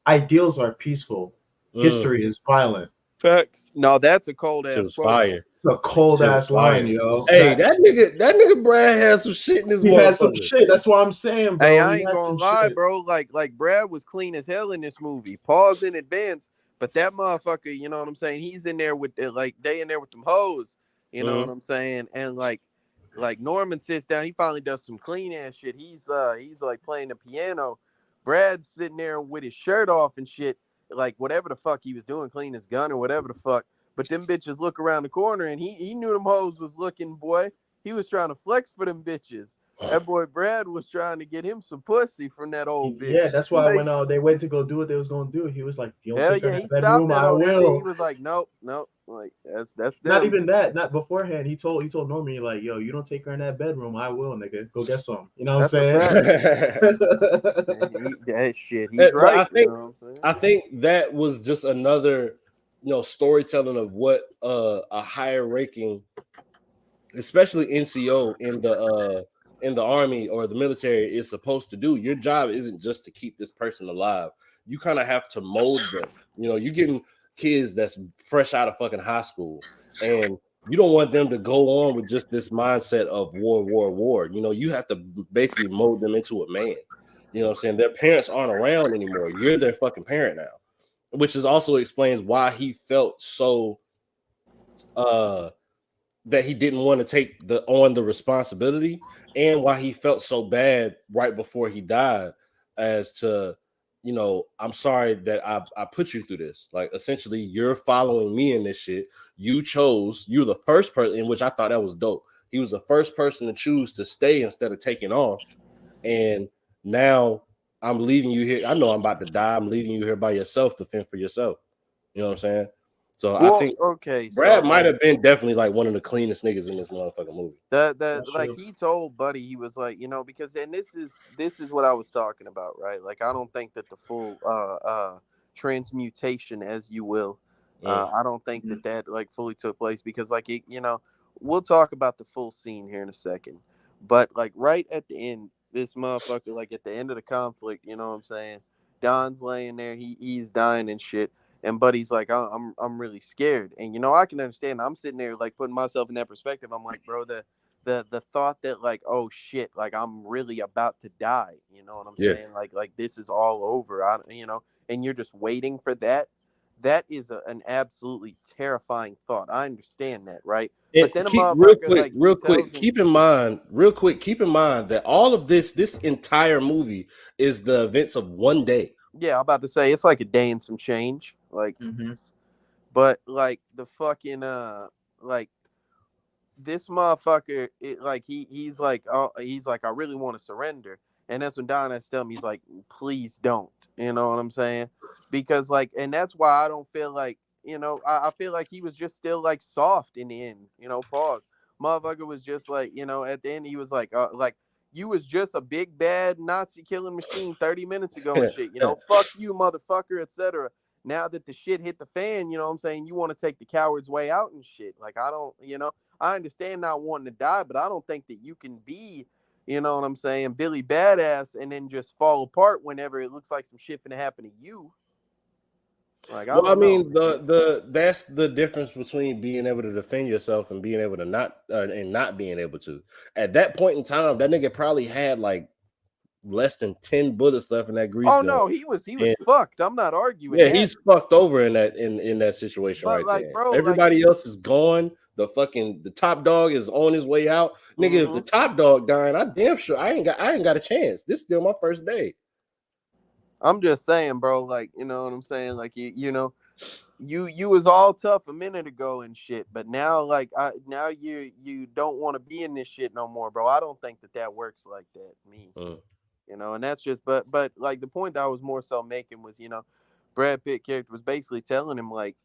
"Ideals are peaceful. Mm, History is violent." Facts. No, that's a cold shit ass was quote. fire. It's a cold Shit was ass line, fire. yo. Hey, that nigga Brad has some shit in his He has some motherfucker. shit. That's what I'm saying, Hey, bro. I He ain't has gonna some lie, shit. bro. Like Brad was clean as hell in this movie. Pause in advance, but that motherfucker, you know what I'm saying? He's in there with they in there with them hoes. You know what Mm. I'm saying? And like Norman sits down, he finally does some clean ass shit. He's like playing the piano. Brad's sitting there with his shirt off and shit, like whatever the fuck he was doing, clean his gun or whatever the fuck. But them bitches look around the corner and he knew them hoes was looking, boy. He was trying to flex for them bitches. That boy Brad was trying to get him some pussy from that old Yeah, bitch. that's why when they went to go do what they was gonna do, he was like, "You don't Hell take her in yeah, he that stopped bedroom, that I old that bitch. He will." was like, nope, nope. Like that's Not them. even that. Not beforehand. He told Normie like, "Yo, you don't take her in that bedroom. I will, nigga. Go get some." You know what That's a I'm fact. saying? That shit, he's But right. You know what I'm saying? I think that was just another storytelling of what a higher ranking, especially NCO in the army or the military is supposed to do. Your job isn't just to keep this person alive. You kind of have to mold them. You're getting kids that's fresh out of fucking high school, and you don't want them to go on with just this mindset of war. You know, you have to basically mold them into a man. You know what I'm saying? Their parents aren't around anymore. You're their fucking parent now, which is also explains why he felt so that he didn't want to take the responsibility, and why he felt so bad right before he died, as to, you know, I'm sorry that I put you through this. Like, essentially, you're following me in this shit. You're the first person, in which I thought that was dope. He was the first person to choose to stay instead of taking off. And now I'm leaving you here. I know I'm about to die. I'm leaving you here by yourself to fend for yourself. You know what I'm saying? So I Well, think okay, so Brad might like have been definitely like one of the cleanest niggas in this motherfucking movie. that That's like true. he told Buddy, he was like, because then this is what I was talking about, right? Like I don't think that the full transmutation, as you will, Mm. I don't think Mhm. that like fully took place, because like we'll talk about the full scene here in a second, but like right at the end, this motherfucker, like at the end of the conflict, you know what I'm saying? Don's laying there, he's dying and shit. And Buddy's like, I'm really scared. And I can understand. I'm sitting there like putting myself in that perspective. I'm like, bro, the thought that like, oh shit, like I'm really about to die. You know what I'm Yeah. saying? Like this is all over. And you're just waiting for that. That is an absolutely terrifying thought. I understand that, right? And But then a keep motherfucker like he real tells quick, him, keep in mind that all of this entire movie is the events of one day. yeah, I'm about to say it's like a day and some change. Like, Mhm. but like the fucking like this motherfucker, he's like, I really want to surrender. And that's when Don has to tell me, he's like, please don't. You know what I'm saying? Because like, and that's why I don't feel like, I feel like he was just still like soft in the end, pause. Motherfucker was just like, at the end he was like you was just a big bad Nazi killing machine 30 minutes ago and shit, fuck you, motherfucker, etc. Now that the shit hit the fan, you know what I'm saying? You want to take the coward's way out and shit. Like, I don't, I understand not wanting to die, but I don't think that you can be, you know what I'm saying, Billy Badass and then just fall apart whenever it looks like some shit finna happen to you. Like, I Well, I don't know, mean, man. the that's the difference between being able to defend yourself and being able to not being able to. At that point in time, that nigga probably had like less than 10 bullets left in that grease Oh gun. no, he was And fucked. I'm not arguing yeah, that. he's fucked over in that situation But right like, there. bro, like, Everybody else is gone. The top dog is on his way out. Nigga, if the mm-hmm. top dog dying, I damn sure I ain't got a chance. This is still my first day. I'm just saying, bro, like, you know what I'm saying? Like, you was all tough a minute ago and shit, but now like now you don't want to be in this shit no more, bro. I don't think that works like that, me. Mm. And that's just, but like the point that I was more so making was, Brad Pitt character was basically telling him like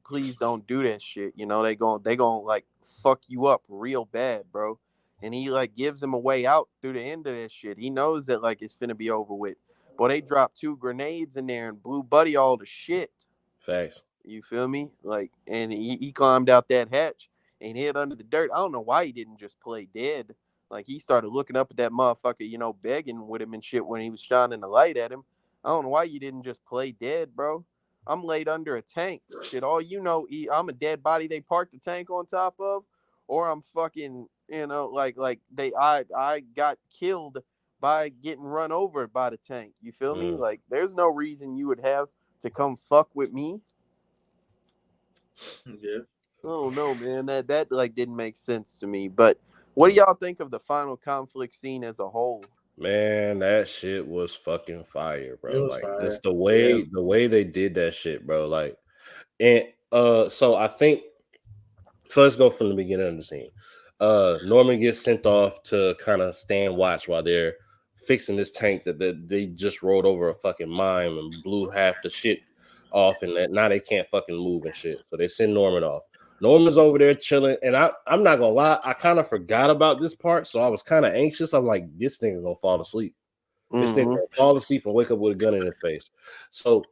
please don't do that shit. They going like fuck you up real bad, bro. And he like gives him a way out through the end of that shit. He knows that like it's finna be over with. Boy, they dropped 2 grenades in there and blew Buddy all to shit. Facts. You feel me? Like, and he climbed out that hatch and hid under the dirt. I don't know why he didn't just play dead. Like, he started looking up at that motherfucker, begging with him and shit when he was shining the light at him. I don't know why you didn't just play dead, bro. I'm laid under a tank. Shit, all you know, I'm a dead body they parked the tank on top of, or I'm fucking, I got killed by getting run over by the tank. You feel me? Mm. Like, there's no reason you would have to come fuck with me. Yeah. Oh no, man, that like didn't make sense to me. But what do y'all think of the final conflict scene as a whole? Man, that shit was fucking fire, It bro. was Like, just fire. the Yeah. way they did that shit, bro. Like, and so I think, so let's go from the beginning of the scene. Norman gets sent off to kind of stand watch while they're fixing this tank that they just rolled over a fucking mine and blew half the shit off, and that now they can't fucking move and shit. So they send Norman off. Norman's over there chilling, and I'm not gonna lie, I kind of forgot about this part, so I was kind of anxious. I'm like, this nigga gonna fall asleep. This nigga Mm-hmm. gonna fall asleep and wake up with a gun in his face. So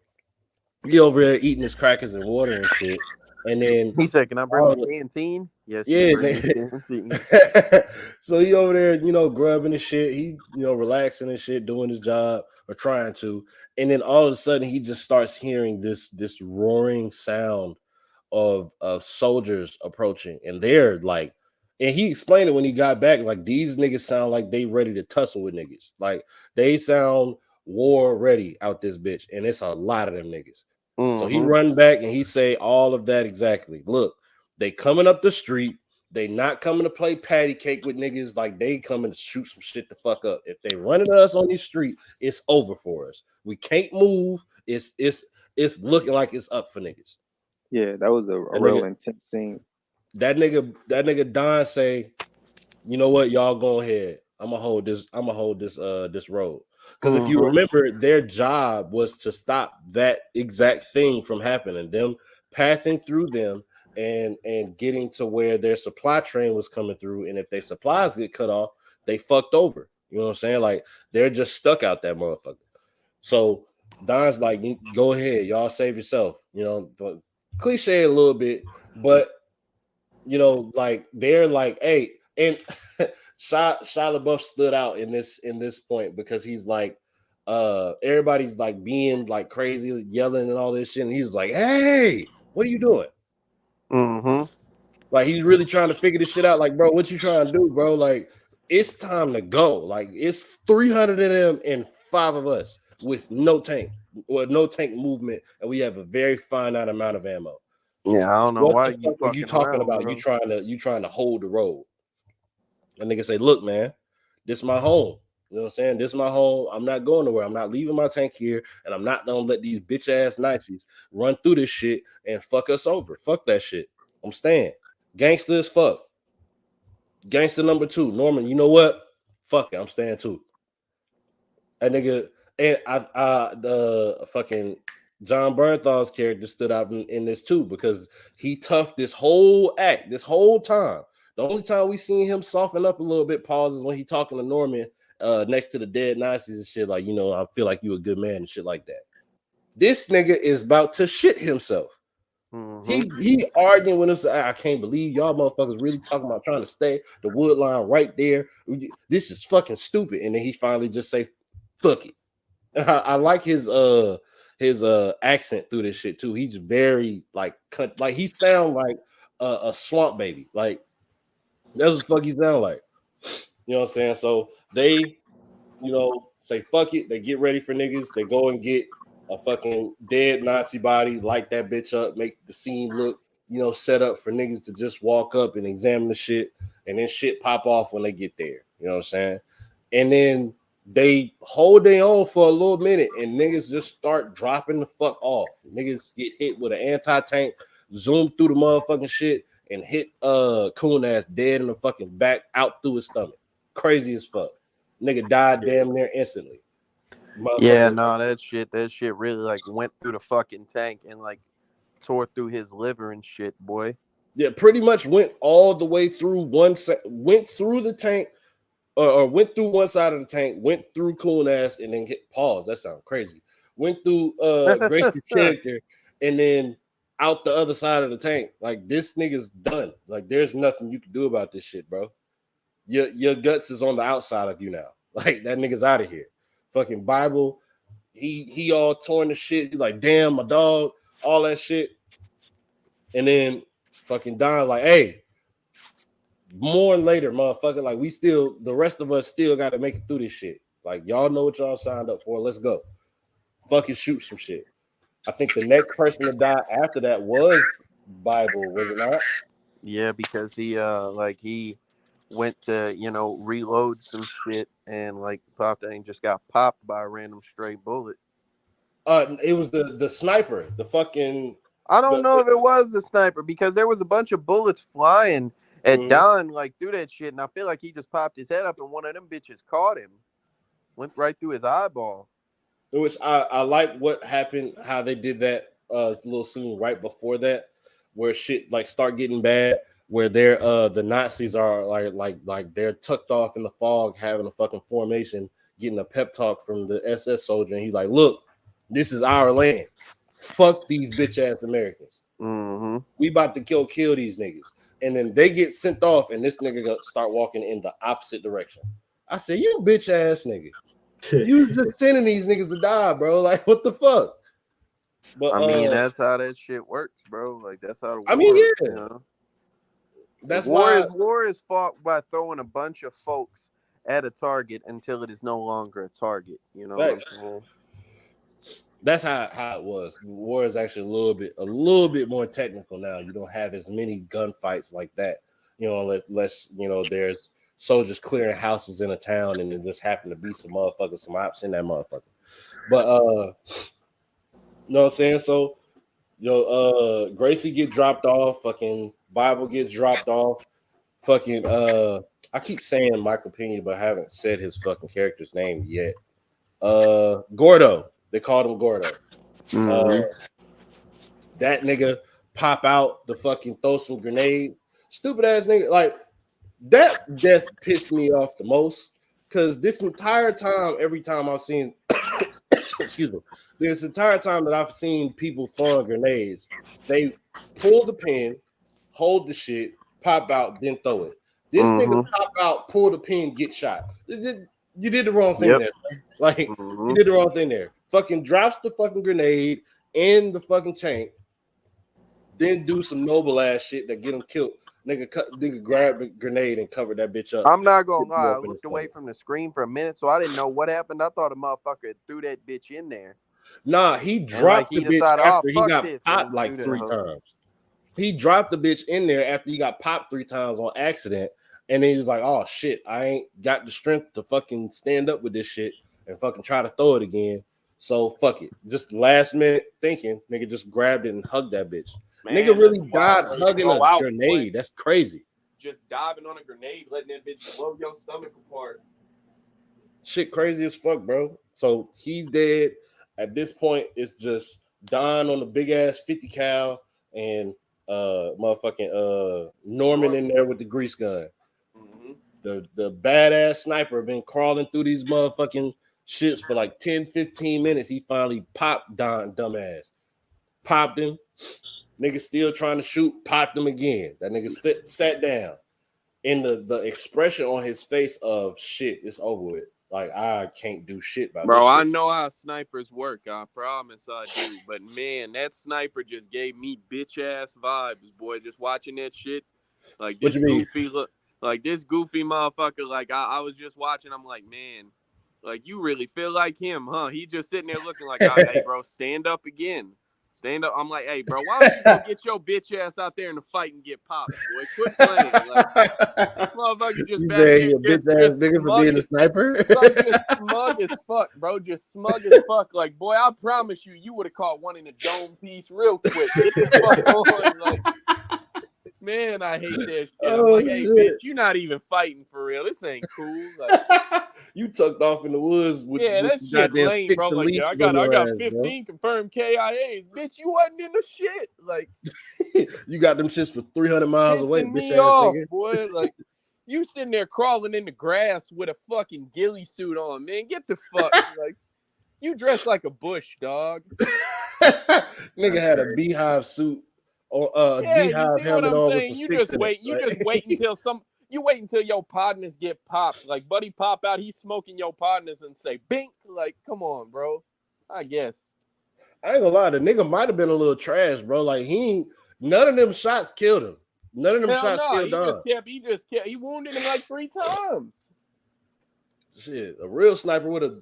he over there eating his crackers and water and shit, and then He said, "Can I bring all the of canteen?" Yes, you can yeah, bring the canteen. so he over there, grubbing his shit. He, relaxing and shit, doing his job or trying to. And then all of a sudden, he just starts hearing this roaring sound of soldiers approaching, and they're like, and he explained it when he got back, like these niggas sound like they ready to tussle with niggas, like they sound war ready out this bitch, and it's a lot of them niggas. So he run back and he say all of that exactly. Look, they coming up the street. They not coming to play patty cake with niggas. Like they coming to shoot some shit the fuck up. If they running us on these street, it's over for us. We can't move. It's looking like it's up for niggas. Yeah, that was a That real nigga, intense scene. that nigga Don say, you know what, y'all go ahead. I'm gonna hold this road. Because if you remember, their job was to stop that exact thing from happening, them passing through them and getting to where their supply train was coming through. And if their supplies get cut off, they fucked over. You know what I'm saying? Like they're just stuck out that motherfucker. So Don's like, go ahead, y'all save yourself. You know, cliche a little bit, but you know, like they're like, hey, and Shia LaBeouf stood out in this point because he's like, everybody's like being like crazy, yelling and all this shit, and he's like, hey, what are you doing? Like he's really trying to figure this shit out. Like, bro, what you trying to do, bro? Like, it's time to go. Like, it's 300 of them and 5 of us with no tank, no tank movement, and we have a very finite amount of ammo. Yeah, I don't know What why the you fuck are you fucking talking around, about? bro. You trying to hold the road. And nigga say, look, man, this my home. You know what I'm saying? This is my home. I'm not going nowhere. I'm not leaving my tank here, and I'm not gonna let these bitch ass Nazis run through this shit and fuck us over. Fuck that shit. I'm staying. Gangster as fuck. Gangster number 2, Norman. You know what? Fuck it. I'm staying too. That nigga, and the fucking Jon Bernthal's character stood out in this too because he toughed this whole act, this whole time. The only time we seen him soften up a little bit, pauses when he talking to Norman next to the dead Nazis and shit. Like, you know, I feel like you a good man and shit like that. This nigga is about to shit himself. He arguing with himself. I can't believe y'all motherfuckers really talking about trying to stay the wood line right there. This is fucking stupid. And then he finally just say, fuck it. I like his accent through this shit too. He's very like he sound like a swamp baby. Like that's what the fuck he sound like. You know what I'm saying? So they, you know, say fuck it. They get ready for niggas. They go and get a fucking dead Nazi body, light that bitch up, make the scene look, you know, set up for niggas to just walk up and examine the shit, and then shit pop off when they get there. You know what I'm saying? And then they hold their own for a little minute, and niggas just start dropping the fuck off. Niggas get hit with an anti-tank, zoom through the motherfucking shit, and hit coon ass dead in the fucking back, out through his stomach. Crazy as fuck. Nigga died damn near instantly. Yeah, no, that shit really like went through the fucking tank and like tore through his liver and shit, boy. Yeah, pretty much went all the way through went through the tank, or went through one side of the tank, went through coon ass, and then hit pause. That sounds crazy. Went through Gracie's character, and then out the other side of the tank. Like this nigga's done. Like there's nothing you can do about this shit, bro. Your guts is on the outside of you now. Like that nigga's out of here. Fucking Bible, he all torn to shit. He's like, damn, my dog, all that shit. And then fucking Don like, hey, more later, motherfucker. Like the rest of us still got to make it through this shit. Like y'all know what y'all signed up for. Let's go. Fucking shoot some shit. I think the next person to die after that was Bible, was it not? Yeah, because he went to, you know, reload some shit and like popped and just got popped by a random stray bullet. It was the sniper, the fucking. I don't know if it was the sniper because there was a bunch of bullets flying at Don like through that shit, and I feel like he just popped his head up and one of them bitches caught him, went right through his eyeball. Which I like what happened, how they did that little scene right before that, where shit like start getting bad, where they're the Nazis are like they're tucked off in the fog, having a fucking formation, getting a pep talk from the SS soldier, and he's like, "Look, this is our land. Fuck these bitch ass Americans. We about to kill these niggas." And then they get sent off, and this nigga start walking in the opposite direction. I said, "You bitch ass nigga." You just sending these niggas to die, bro. Like, what the fuck? But I mean, that's how that shit works, bro. Like that's how the I mean, war, yeah, that's war why. is fought by throwing a bunch of folks at a target until it is no longer a target. You know what I'm saying? That's how it was. War is actually a little bit more technical now. You don't have as many gunfights like that. You know, less there's soldiers clearing houses in a town, and it just happened to be some ops in that motherfucker. But you know what I'm saying? So Gracie get dropped off, fucking Bible gets dropped off, fucking I keep saying Michael Peña, but I haven't said his fucking character's name yet. Gordo. They called him Gordo. That nigga pop out the fucking throw some grenades. Stupid ass nigga. Like that death pissed me off the most. Cause this entire time, every time I've seen excuse me, this entire time that I've seen people throwing grenades, they pull the pin, hold the shit, pop out, then throw it. This nigga pop out, pull the pin, get shot. You did the wrong thing there. Like you did the wrong thing there. Fucking drops the fucking grenade in the fucking tank, then do some noble ass shit that get him killed. Nigga grab the grenade and cover that bitch up. I'm not gonna lie. I looked away from the screen for a minute, so I didn't know what happened. I thought a motherfucker threw that bitch in there. Nah, he dropped the bitch after he got popped like 3 times. He dropped the bitch in there after he got popped 3 times on accident. And then he was like, oh shit, I ain't got the strength to fucking stand up with this shit and fucking try to throw it again. So fuck it. Just last minute thinking, nigga just grabbed it and hugged that bitch. Man, nigga really died hugging a grenade. That's crazy. Just diving on a grenade, letting that bitch blow your stomach apart. Shit crazy as fuck, bro. So he dead. At this point, it's just Don on the big ass 50 cal and motherfucking Norman in there with the grease gun. The badass sniper been crawling through these motherfucking shits for like 10-15 minutes. He finally popped Don dumbass. Popped him. Nigga still trying to shoot, popped him again. That nigga sat down. And the expression on his face of shit, it's over with. Like, I can't do shit about bro, this I shit. know how snipers work. I promise I do. But, man, that sniper just gave me bitch-ass vibes, boy. Just watching that shit. Like, this goofy look. Like, this goofy motherfucker, like, I was just watching. I'm like, man, like, you really feel like him, huh? He just sitting there looking like, hey, bro, stand up again. Stand up. I'm like, hey, bro, why don't you go get your bitch ass out there in the fight and get popped, boy? Quit playing. Like, this motherfucker just back there. Bitch ass nigga for being a sniper. Bro, just smug as fuck, bro. Just smug as fuck. Like, boy, I promise you would have caught one in a dome piece real quick. Get the fuck on. Like, man, I hate that shit. I'm like, hey, bitch, you're not even fighting for real. This ain't cool. Like, you tucked off in the woods with that shit lame, bro. Like, yeah, I got 15 confirmed KIAs. Bitch, you wasn't in the shit. Like, you got them shits for 300 miles away, bitch ass off, nigga. Boy, like, you sitting there crawling in the grass with a fucking ghillie suit on, man. Get the fuck. Like, you dressed like a bush, dog. Nigga had a beehive suit or beehive helmet on with some You just wait until your partners get popped. Like, buddy pop out, he's smoking your partners and say, bink. Like, come on, bro. I guess. I ain't gonna lie, the nigga might have been a little trash, bro. Like, none of them shots killed him. None of them shots killed Don. He wounded him like 3 times. Shit, a real sniper would have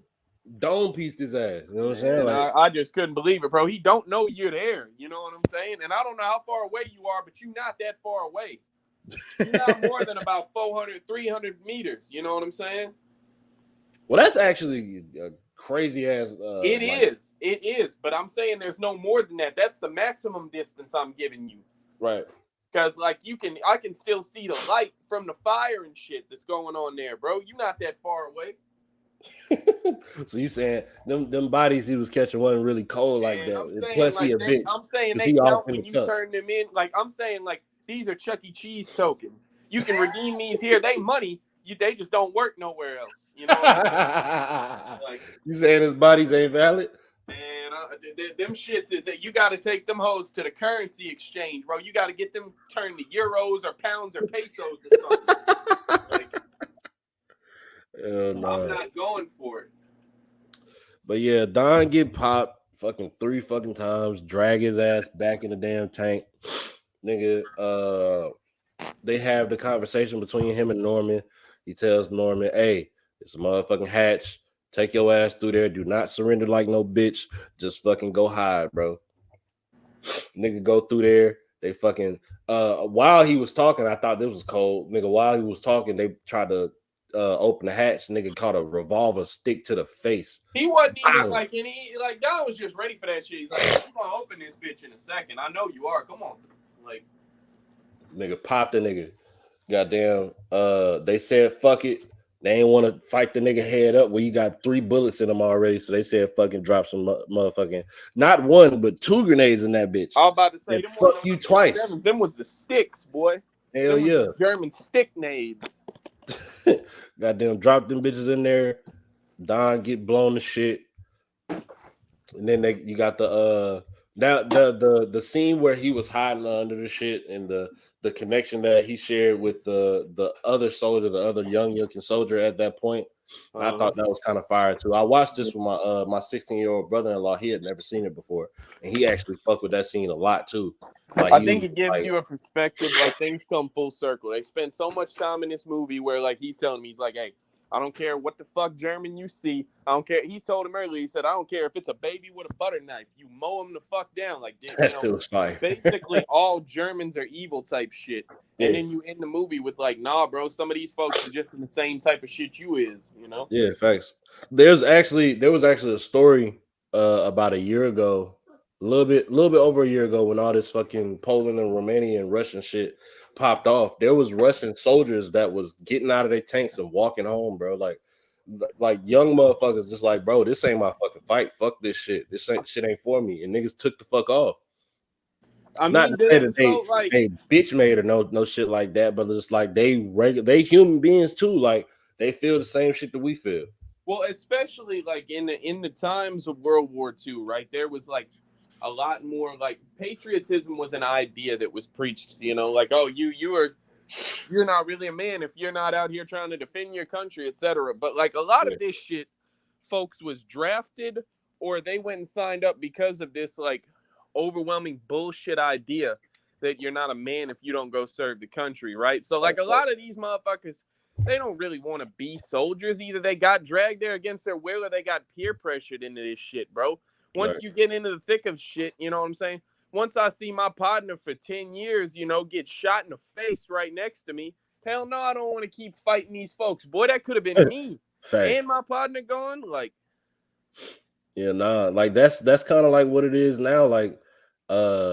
dome pieced his ass. You know what I'm saying? Like, I just couldn't believe it, bro. He don't know you're there. You know what I'm saying? And I don't know how far away you are, but you're not that far away. You're not more than about 400, 300 meters. You know what I'm saying? Well, that's actually a crazy ass. It is. But I'm saying there's no more than that. That's the maximum distance I'm giving you. Right. Because, like, I can still see the light from the fire and shit that's going on there, bro. You're not that far away. So you saying them bodies he was catching wasn't really cold like that? Plus, like, he a bitch. I'm saying they count when you turn them in. Like, I'm saying, like, these are Chuck E. Cheese tokens. You can redeem these here. They money. They just don't work nowhere else. You know what I'm saying? Like, you saying his bodies ain't valid? Man, them shits is that you got to take them hoes to the currency exchange, bro. You got to get them turned to euros or pounds or pesos or something. Like, no. I'm not going for it. But yeah, Don get popped. fucking 3 fucking times, drag his ass back in the damn tank. Nigga, they have the conversation between him and Norman. He tells Norman, hey, it's a motherfucking hatch. Take your ass through there. Do not surrender like no bitch. Just fucking go hide, bro. Nigga go through there. They fucking while he was talking, I thought this was cold. Nigga, while he was talking, they tried to open the hatch. Nigga caught a revolver stick to the face. He wasn't even like any like Don was just ready for that shit. He's like, I'm gonna open this bitch in a second. I know you are. Come on. Like nigga popped the nigga. Goddamn, they said fuck it. They ain't want to fight the nigga head up. Well, you got 3 bullets in them already, so they said fucking drop some motherfucking not 1 but 2 grenades in that bitch. I was about to say, them fuck you twice. Sevens. Them was the sticks, boy. Hell yeah, German stick nades. Goddamn, drop them bitches in there. Don get blown to shit, and then you got the now the scene where he was hiding under the shit and the connection that he shared with the other soldier, the other young soldier at that point. I thought that was kind of fire too. I watched this with my 16-year-old brother-in-law. He had never seen it before, and he actually fucked with that scene a lot too. Like, I think it gives you a perspective. Like things come full circle. They spend so much time in this movie where like he's telling me, he's like, hey, I don't care what the fuck German you see. I don't care. He told him earlier. He said, I don't care if it's a baby with a butter knife. You mow him the fuck down. Like, that shit was fire. Basically, all Germans are evil type shit. And then you end the movie with like, nah, bro. Some of these folks are just in the same type of shit you is. You know? Yeah, facts. There was actually a story about a year ago, a little bit over a year ago, when all this fucking Poland and Romania and Russian shit popped off. There was Russian soldiers that was getting out of their tanks and walking home, bro. Like young motherfuckers, just like, bro, this ain't my fucking fight. Fuck this shit. This shit ain't for me. And niggas took the fuck off. I mean, not to say that they bitch made or no shit like that, but it's like they human beings too. Like they feel the same shit that we feel. Well, especially like in the times of World War II, right? There was like a lot more like patriotism was an idea that was preached, you know, like, oh, you're not really a man if you're not out here trying to defend your country, etc. But like a lot of this shit, folks, was drafted or they went and signed up because of this like overwhelming bullshit idea that you're not a man if you don't go serve the country, right? So like a lot of these motherfuckers, they don't really want to be soldiers. Either they got dragged there against their will or they got peer pressured into this shit, bro. Once you get into the thick of shit, you know what I'm saying? Once I see my partner for 10 years, you know, get shot in the face right next to me, hell no, I don't want to keep fighting these folks. Boy, that could have been me. And my partner gone, like. Yeah, nah, like that's kind of like what it is now. Like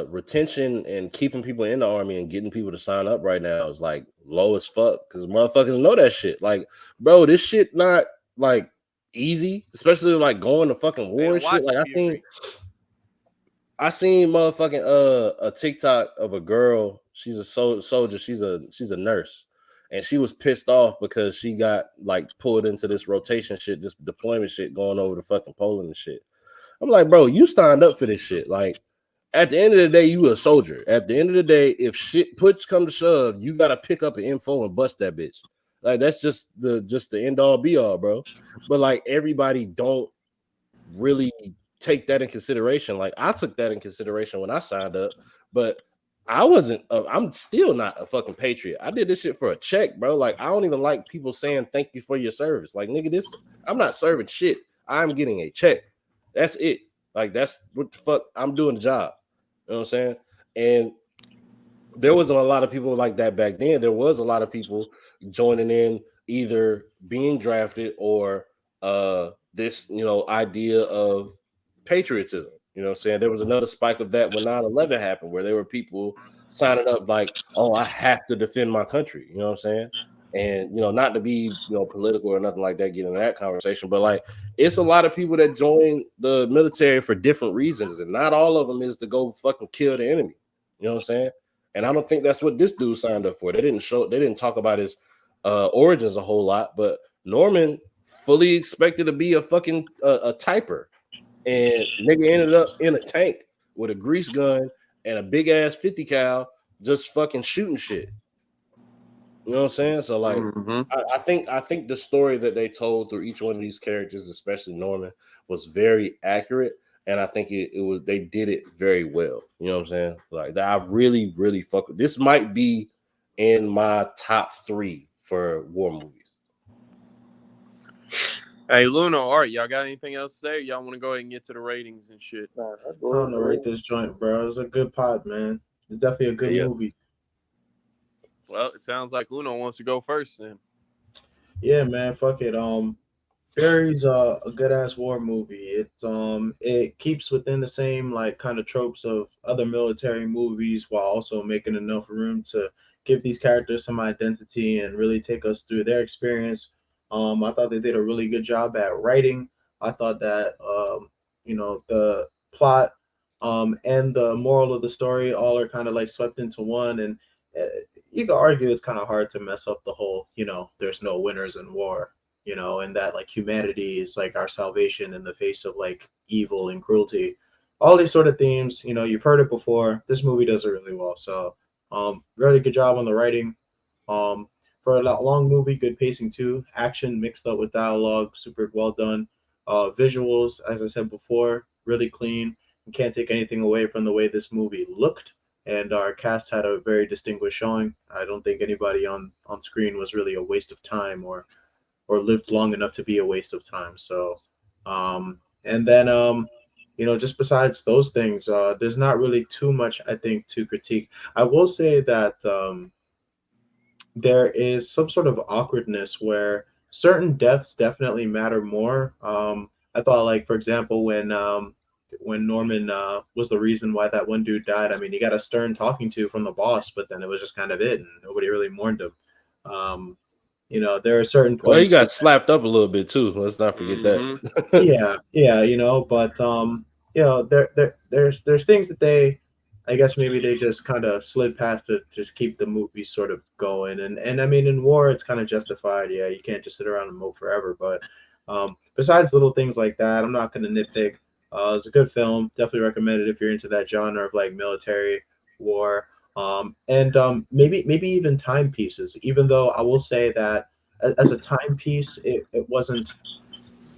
retention and keeping people in the army and getting people to sign up right now is like low as fuck because motherfuckers know that shit. Like, bro, this shit not like easy, especially like going to fucking war and shit. Like I seen motherfucking a TikTok of a girl. She's a soldier. She's a nurse, and she was pissed off because she got like pulled into this rotation shit, this deployment shit going over to fucking Poland and shit. I'm like, bro, you signed up for this shit. Like, at the end of the day, you a soldier. At the end of the day, if shit puts come to shove, you gotta pick up an info and bust that bitch. Like, that's just the end all be all, bro. But like everybody don't really take that in consideration. Like I took that in consideration when I signed up, but I wasn't. I'm still not a fucking patriot. I did this shit for a check, bro. Like I don't even like people saying thank you for your service. Like nigga, I'm not serving shit. I'm getting a check. That's it. Like that's what the fuck. I'm doing the job. You know what I'm saying? And there wasn't a lot of people like that back then. There was a lot of people joining in, either being drafted or this, you know, idea of patriotism. You know what I'm saying? There was another spike of that when 9/11 happened, where there were people signing up like, oh, I have to defend my country. You know what I'm saying? And, you know, not to be, you know, political or nothing like that, get into that conversation, but like, it's a lot of people that join the military for different reasons, and not all of them is to go fucking kill the enemy. You know what I'm saying? And I don't think that's what this dude signed up for. They didn't talk about his origins a whole lot, but Norman fully expected to be a fucking a typer, and nigga ended up in a tank with a grease gun and a big ass 50 cal just fucking shooting shit. You know what I'm saying? So like, I think the story that they told through each one of these characters, especially Norman, was very accurate. and I think it was they did it very well. You know what I'm saying? Like I really, really fuck with this. Might be in my top 3 for war movies. Hey, Luna, Art, y'all got anything else to say? Or y'all want to go ahead and get to the ratings and shit? Nah, I don't know, rate this joint, bro. It's a good pod, man. It's definitely a good Yeah. movie. Well, it sounds like Uno wants to go first then. Yeah, man. Fuck it. Barry's a good ass war movie. It keeps within the same like kind of tropes of other military movies while also making enough room to give these characters some identity and really take us through their experience. I thought they did a really good job at writing. I thought that the plot and the moral of the story all are kind of like swept into one, and uh, you could argue it's kind of hard to mess up the whole there's no winners in war, and that like humanity is like our salvation in the face of like evil and cruelty. All these sort of themes, you've heard it before. This movie does it really well. So, really good job on the writing. Um, for a long movie, good pacing too. Action mixed up with dialogue, super well done. Visuals, as I said before, really clean. You can't take anything away from the way this movie looked. And our cast had a very distinguished showing. I don't think anybody on screen was really a waste of time or lived long enough to be a waste of time. So, and then just besides those things, there's not really too much I think to critique. I will say that there is some sort of awkwardness where certain deaths definitely matter more. I thought, like for example, when Norman was the reason why that one dude died. I mean, he got a stern talking to from the boss, but then it was just kind of it, and nobody really mourned him. Um, there are certain Well, he points. got slapped up a little bit too. Let's not forget Mm-hmm. that. Yeah, but there's things that I guess maybe they just kind of slid past to just keep the movie sort of going, and I mean in war it's kind of justified. Yeah, you can't just sit around and mope forever, but besides little things like that, I'm not gonna nitpick. It's a good film. Definitely recommend it if you're into that genre of like military war. And maybe even timepieces. Even though I will say that as a timepiece, it wasn't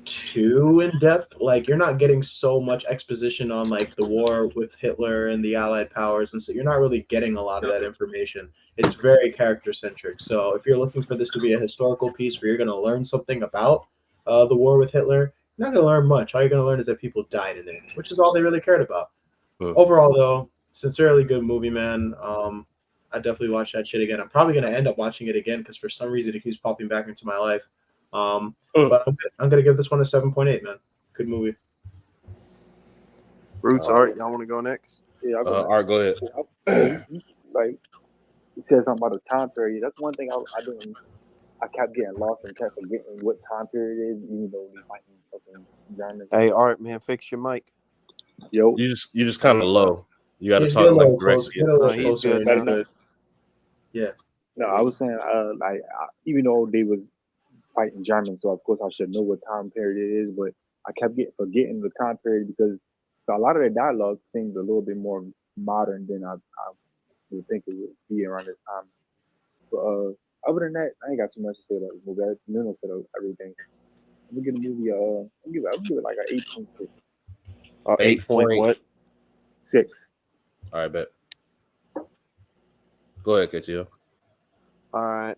too in depth. Like you're not getting so much exposition on like the war with Hitler and the Allied powers, and so you're not really getting a lot of that information. It's very character centric. So if you're looking for this to be a historical piece where you're going to learn something about the war with Hitler, you're not going to learn much. All you're going to learn is that people died in it, which is all they really cared about. Overall, though, sincerely good movie, man. I definitely watch that shit again. I'm probably gonna end up watching it again because for some reason it keeps popping back into my life. But I'm gonna give this one a 7.8, man. Good movie. Roots Art, y'all want to go next? Yeah, I'll go All right, go ahead. like you said something about the time period. That's one thing I didn't. I kept getting lost and kept forgetting what time period it is, even though we fighting fucking Germans. Hey, Art, man, fix your mic. Yo, You just kind of low. You got to Just get talk a like little close. directly. Get a No, little he's closer, good and you're now. good. Yeah. no, I was saying, even though they was fighting Germans, so of course I should know what time period it is, but I kept forgetting the time period because a lot of the dialogue seems a little bit more modern than I would think it would be around this time. But other than that, I ain't got too much to say about this movie. Nuno said everything. I'm gonna give the movie I'll give it like an 8.6. 8 point what? 6. All right, bet. Go ahead, KTO. All right.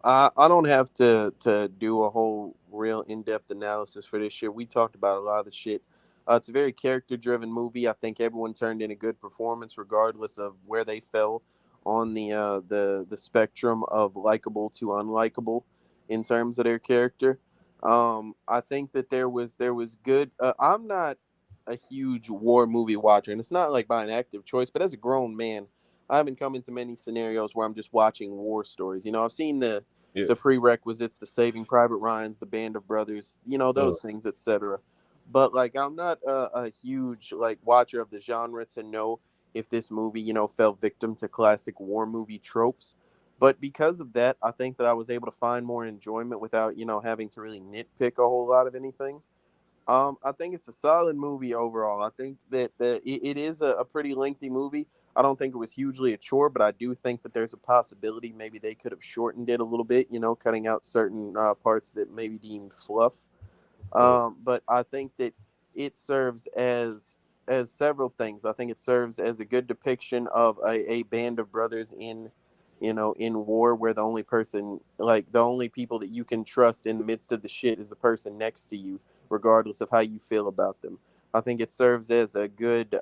I don't have to do a whole real in-depth analysis for this shit. We talked about a lot of the shit. It's a very character-driven movie. I think everyone turned in a good performance, regardless of where they fell on the spectrum of likable to unlikable in terms of their character. I think that there was good. I'm not a huge war movie watcher, and it's not like by an active choice, but as a grown man, I haven't come into many scenarios where I'm just watching war stories. You know, I've seen the prerequisites, the Saving Private Ryan's, the Band of Brothers, those things, etc. But like, I'm not a huge like watcher of the genre to know if this movie, fell victim to classic war movie tropes. But because of that, I think that I was able to find more enjoyment without, having to really nitpick a whole lot of anything. I think it's a solid movie overall. I think that it is a pretty lengthy movie. I don't think it was hugely a chore, but I do think that there's a possibility maybe they could have shortened it a little bit, cutting out certain parts that maybe deemed fluff. But I think that it serves as several things. I think it serves as a good depiction of a band of brothers in, in war, where the only person, like the only people that you can trust in the midst of the shit is the person next to you, regardless of how you feel about them. I think it serves as a good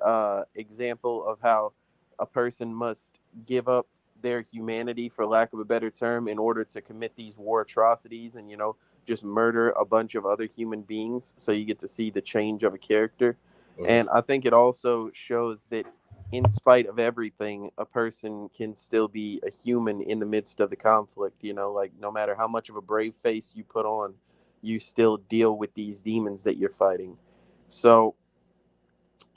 example of how a person must give up their humanity, for lack of a better term, in order to commit these war atrocities and, just murder a bunch of other human beings. So you get to see the change of a character. And I think it also shows that in spite of everything, a person can still be a human in the midst of the conflict. Like no matter how much of a brave face you put on, you still deal with these demons that you're fighting. So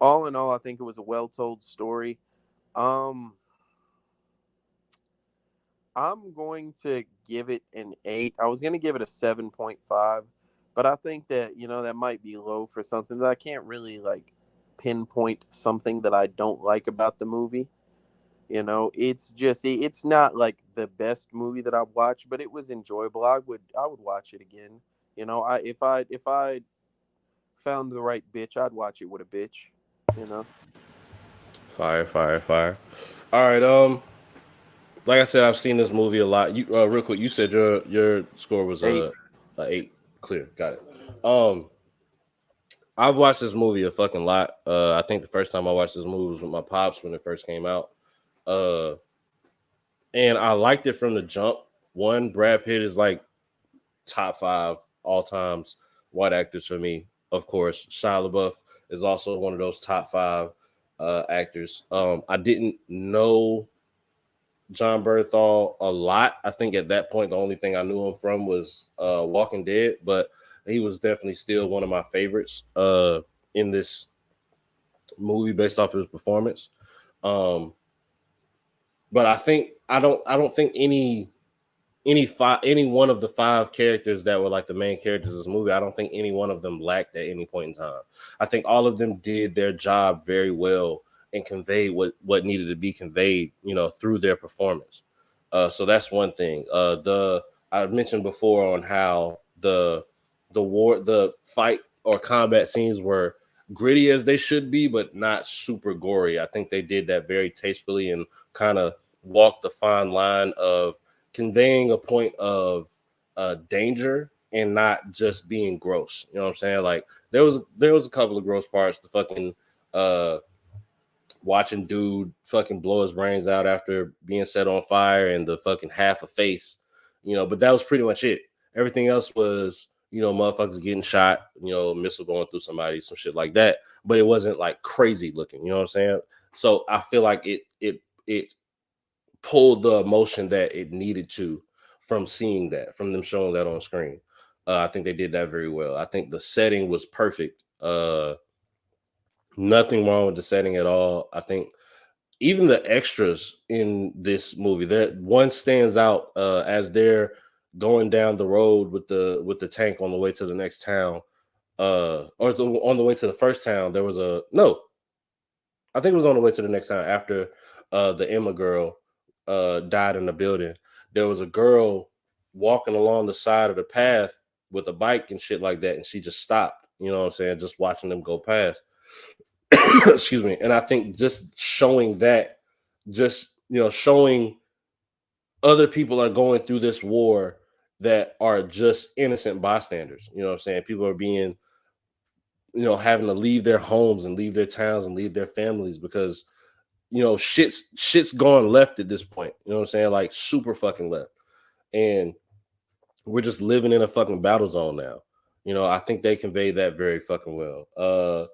all in all, I think it was a well told story. Um, I'm going to give it an 8. I was going to give it a 7.5, but I think that, that might be low for something that I can't really like pinpoint something that I don't like about the movie. It's just it's not like the best movie that I've watched, but it was enjoyable. I would watch it again. If I found the right bitch, I'd watch it with a bitch, you know. Fire, fire, fire. All right. Like I said, I've seen this movie a lot. You real quick, you said your score was 8. a 8. Clear, got it. I've watched this movie a fucking lot. I think the first time I watched this movie was with my pops when it first came out. And I liked it from the jump. One, Brad Pitt is like top 5 all times white actors for me. Of course, Shia LaBeouf is also one of those top 5 actors. I didn't know Jon Bernthal a lot. I think at that point the only thing I knew him from was Walking Dead, but he was definitely still one of my favorites in this movie based off his performance. But I don't think any one of the 5 characters that were like the main characters of this movie, I don't think any one of them lacked at any point in time. I think all of them did their job very well and conveyed what needed to be conveyed, through their performance. So that's one thing. I mentioned before on how the fight or combat scenes were gritty as they should be, but not super gory. I think they did that very tastefully and kind of walked the fine line of conveying a point of danger and not just being gross. You know what I'm saying? Like there was a couple of gross parts. The fucking watching dude fucking blow his brains out after being set on fire and the fucking half a face, but that was pretty much it. Everything else was, motherfuckers getting shot, missile going through somebody, some shit like that. But it wasn't like crazy looking, you know what I'm saying? So I feel like it pulled the emotion that it needed to from seeing that, from them showing that on screen. I think they did that very well. I think the setting was perfect. Nothing wrong with the setting at all. I think even the extras in this movie, that one stands out as they're going down the road with the tank on the way to the next town, on the way to the first town. There was I think it was on the way to the next town after the Emma girl died in the building. There was a girl walking along the side of the path with a bike and shit like that, and she just stopped. You know what I'm saying? Just watching them go past. Excuse me. And I think just showing that, showing other people are going through this war that are just innocent bystanders. You know what I'm saying? People are being, having to leave their homes and leave their towns and leave their families because shit's gone left at this point. You know what I'm saying? Like super fucking left. And we're just living in a fucking battle zone now. I think they conveyed that very fucking well.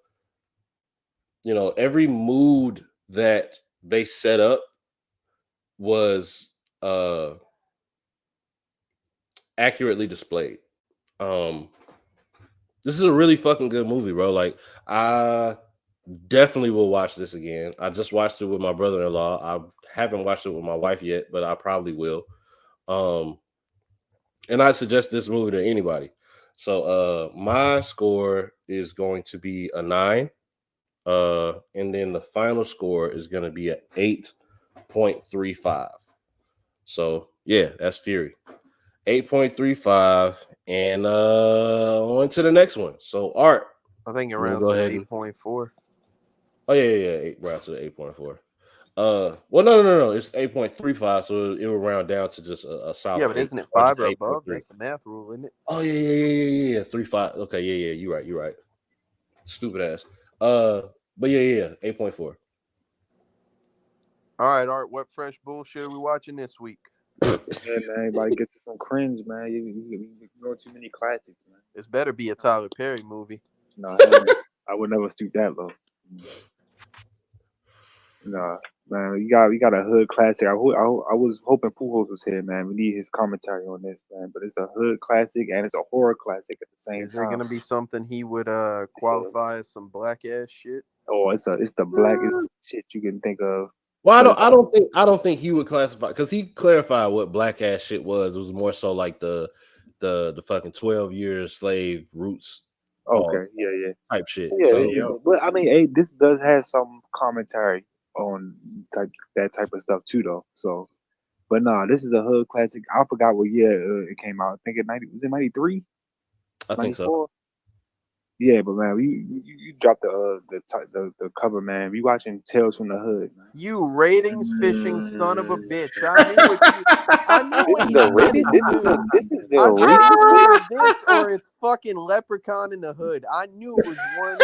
Every mood that they set up was accurately displayed. This is a really fucking good movie, bro. Like I definitely will watch this again. I just watched it with my brother-in-law. I haven't watched it with my wife yet, but I probably will. And I suggest this movie to anybody. So my score is going to be a 9. And then the final score is going to be an 8.35. So yeah, that's Fury. 8.35. And on to the next one. So Art, I think it you wanna rounds go to ahead and 8.4. oh yeah, rounds to 8.4. Well, no, it's 8.35, so it will round down to just a solid Yeah, but 8, isn't it or 5 just or above? 8.3. That's the math rule, isn't it? Oh yeah, 3.5. Okay, yeah, you're right. Stupid ass. But yeah, 8.4. All right, Art. What fresh bullshit are we watching this week? Yeah, man. Everybody get to some cringe, man. You go too many classics, man. This better be a Tyler Perry movie. No, I would never stoop that low. No, man. You got a hood classic. I was hoping Pujols was here, man. We need his commentary on this, man. But it's a hood classic and it's a horror classic at the same Is it time. gonna be something he would qualify as some black ass shit? Oh, it's the blackest shit you can think of. Well, I don't think he would classify, because he clarified what black ass shit was. It was more so like the fucking 12-year slave roots. Okay, yeah. Type shit. Yeah, So but I mean, hey, this does have some commentary on that type of stuff too, though. So, but nah, this is a hood classic. I forgot what year it came out. I think it 90 was it 93, I think so. 94. Yeah, but man, you dropped the cover, man. We watching Tales from the Hood, man. You ratings fishing son of a bitch! I knew when you said it too. This is the I said rating. it's either this or it's fucking Leprechaun in the Hood. I knew it was one.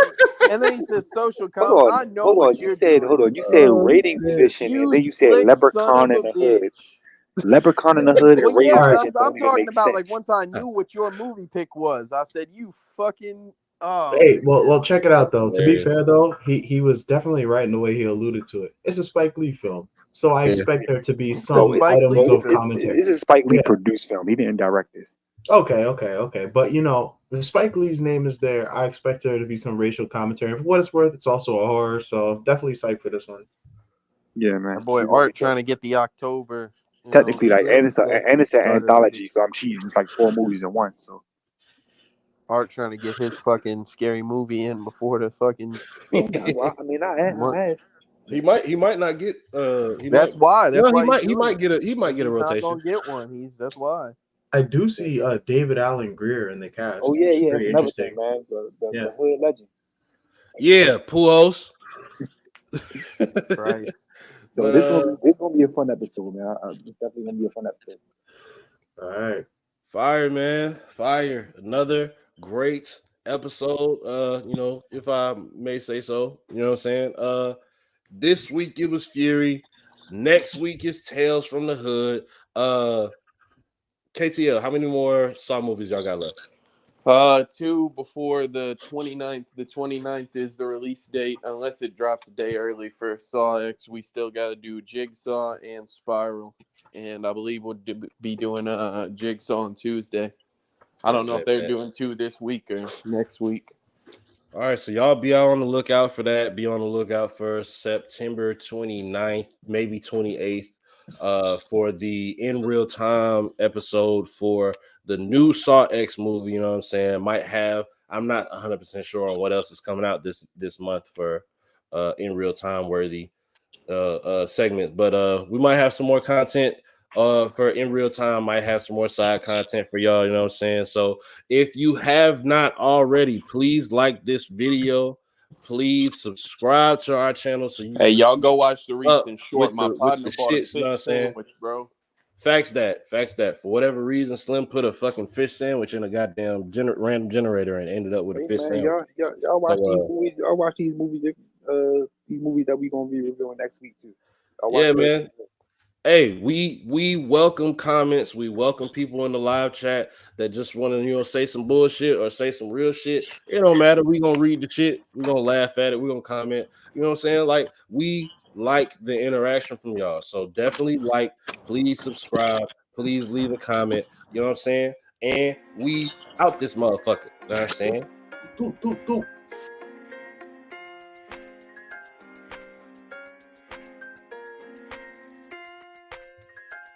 And then he says social comment. I know what you're doing. Hold on. You said ratings fishing, and You then you said slick son of Leprechaun in a the Hood. bitch. Leprechaun in the Hood and Well, ratings yeah, but fishing I'm don't even talking make about like sense. once I knew what your movie pick was. I said you fucking. Oh, Hey, well, check it out though. To be Yeah. fair though, he was definitely right in the way he alluded to it. It's a Spike Lee film, so I Yeah. expect there to be It's a some Spike items Lee of film. commentary. This is Spike Lee Yeah. produced film. He didn't direct this. Okay. But the Spike Lee's name is there. I expect there to be some racial commentary. For what it's worth, it's also a horror, so definitely psyched for this one. Yeah, man. My boy Art trying to get the October. It's technically like, and it's an started. anthology, so I'm cheating. It's like 4 movies in one. So Art trying to get his fucking scary movie in before the fucking. well, I mean, I He might not get That's why he might get a he's rotation. not gonna get one. That's why. I do see David Allen Greer in the cast. Oh yeah, It's that's pretty another interesting. thing, man. Yeah. The hood legend. Yeah, Pujols. Christ. So this gonna be a fun episode, man. It's definitely gonna be a fun episode. All right. Fire, man. Fire. Another great episode. If I may say so. You know what I'm saying? This week it was Fury. Next week is Tales from the Hood. KTL, how many more Saw movies y'all got left? 2 before the 29th. The 29th is the release date, unless it drops a day early for Saw X. We still got to do Jigsaw and Spiral, and I believe we'll be doing Jigsaw on Tuesday. I don't know if they're doing 2 this week or next week. All right, so y'all be out on the lookout for that. Be on the lookout for September 29th, maybe 28th, for the in real time episode for the new Saw X movie. You know what I'm saying? I'm not 100% sure on what else is coming out this month for in real time worthy segments, but we might have some more content for in real time. Might have some more side content for y'all. You know what I'm saying? So if you have not already, please like this video. Please subscribe to our channel so you. Hey, y'all go watch the recent short. with My the partner bought a shits. You know what I'm fish saying? sandwich, bro. Facts that. For whatever reason, Slim put a fucking fish sandwich in a goddamn random generator and ended up with a fish sandwich. Y'all watch these movies. Y'all watch these movies. These movies that we gonna be reviewing next week too. Yeah, man. Hey, we welcome comments. We welcome people in the live chat that just want to, say some bullshit or say some real shit. It don't matter. We gonna read the shit. We gonna laugh at it. We gonna comment. You know what I'm saying? Like, we like the interaction from y'all. So definitely please subscribe. Please leave a comment. You know what I'm saying? And we out this motherfucker. You know what I'm saying? Doot.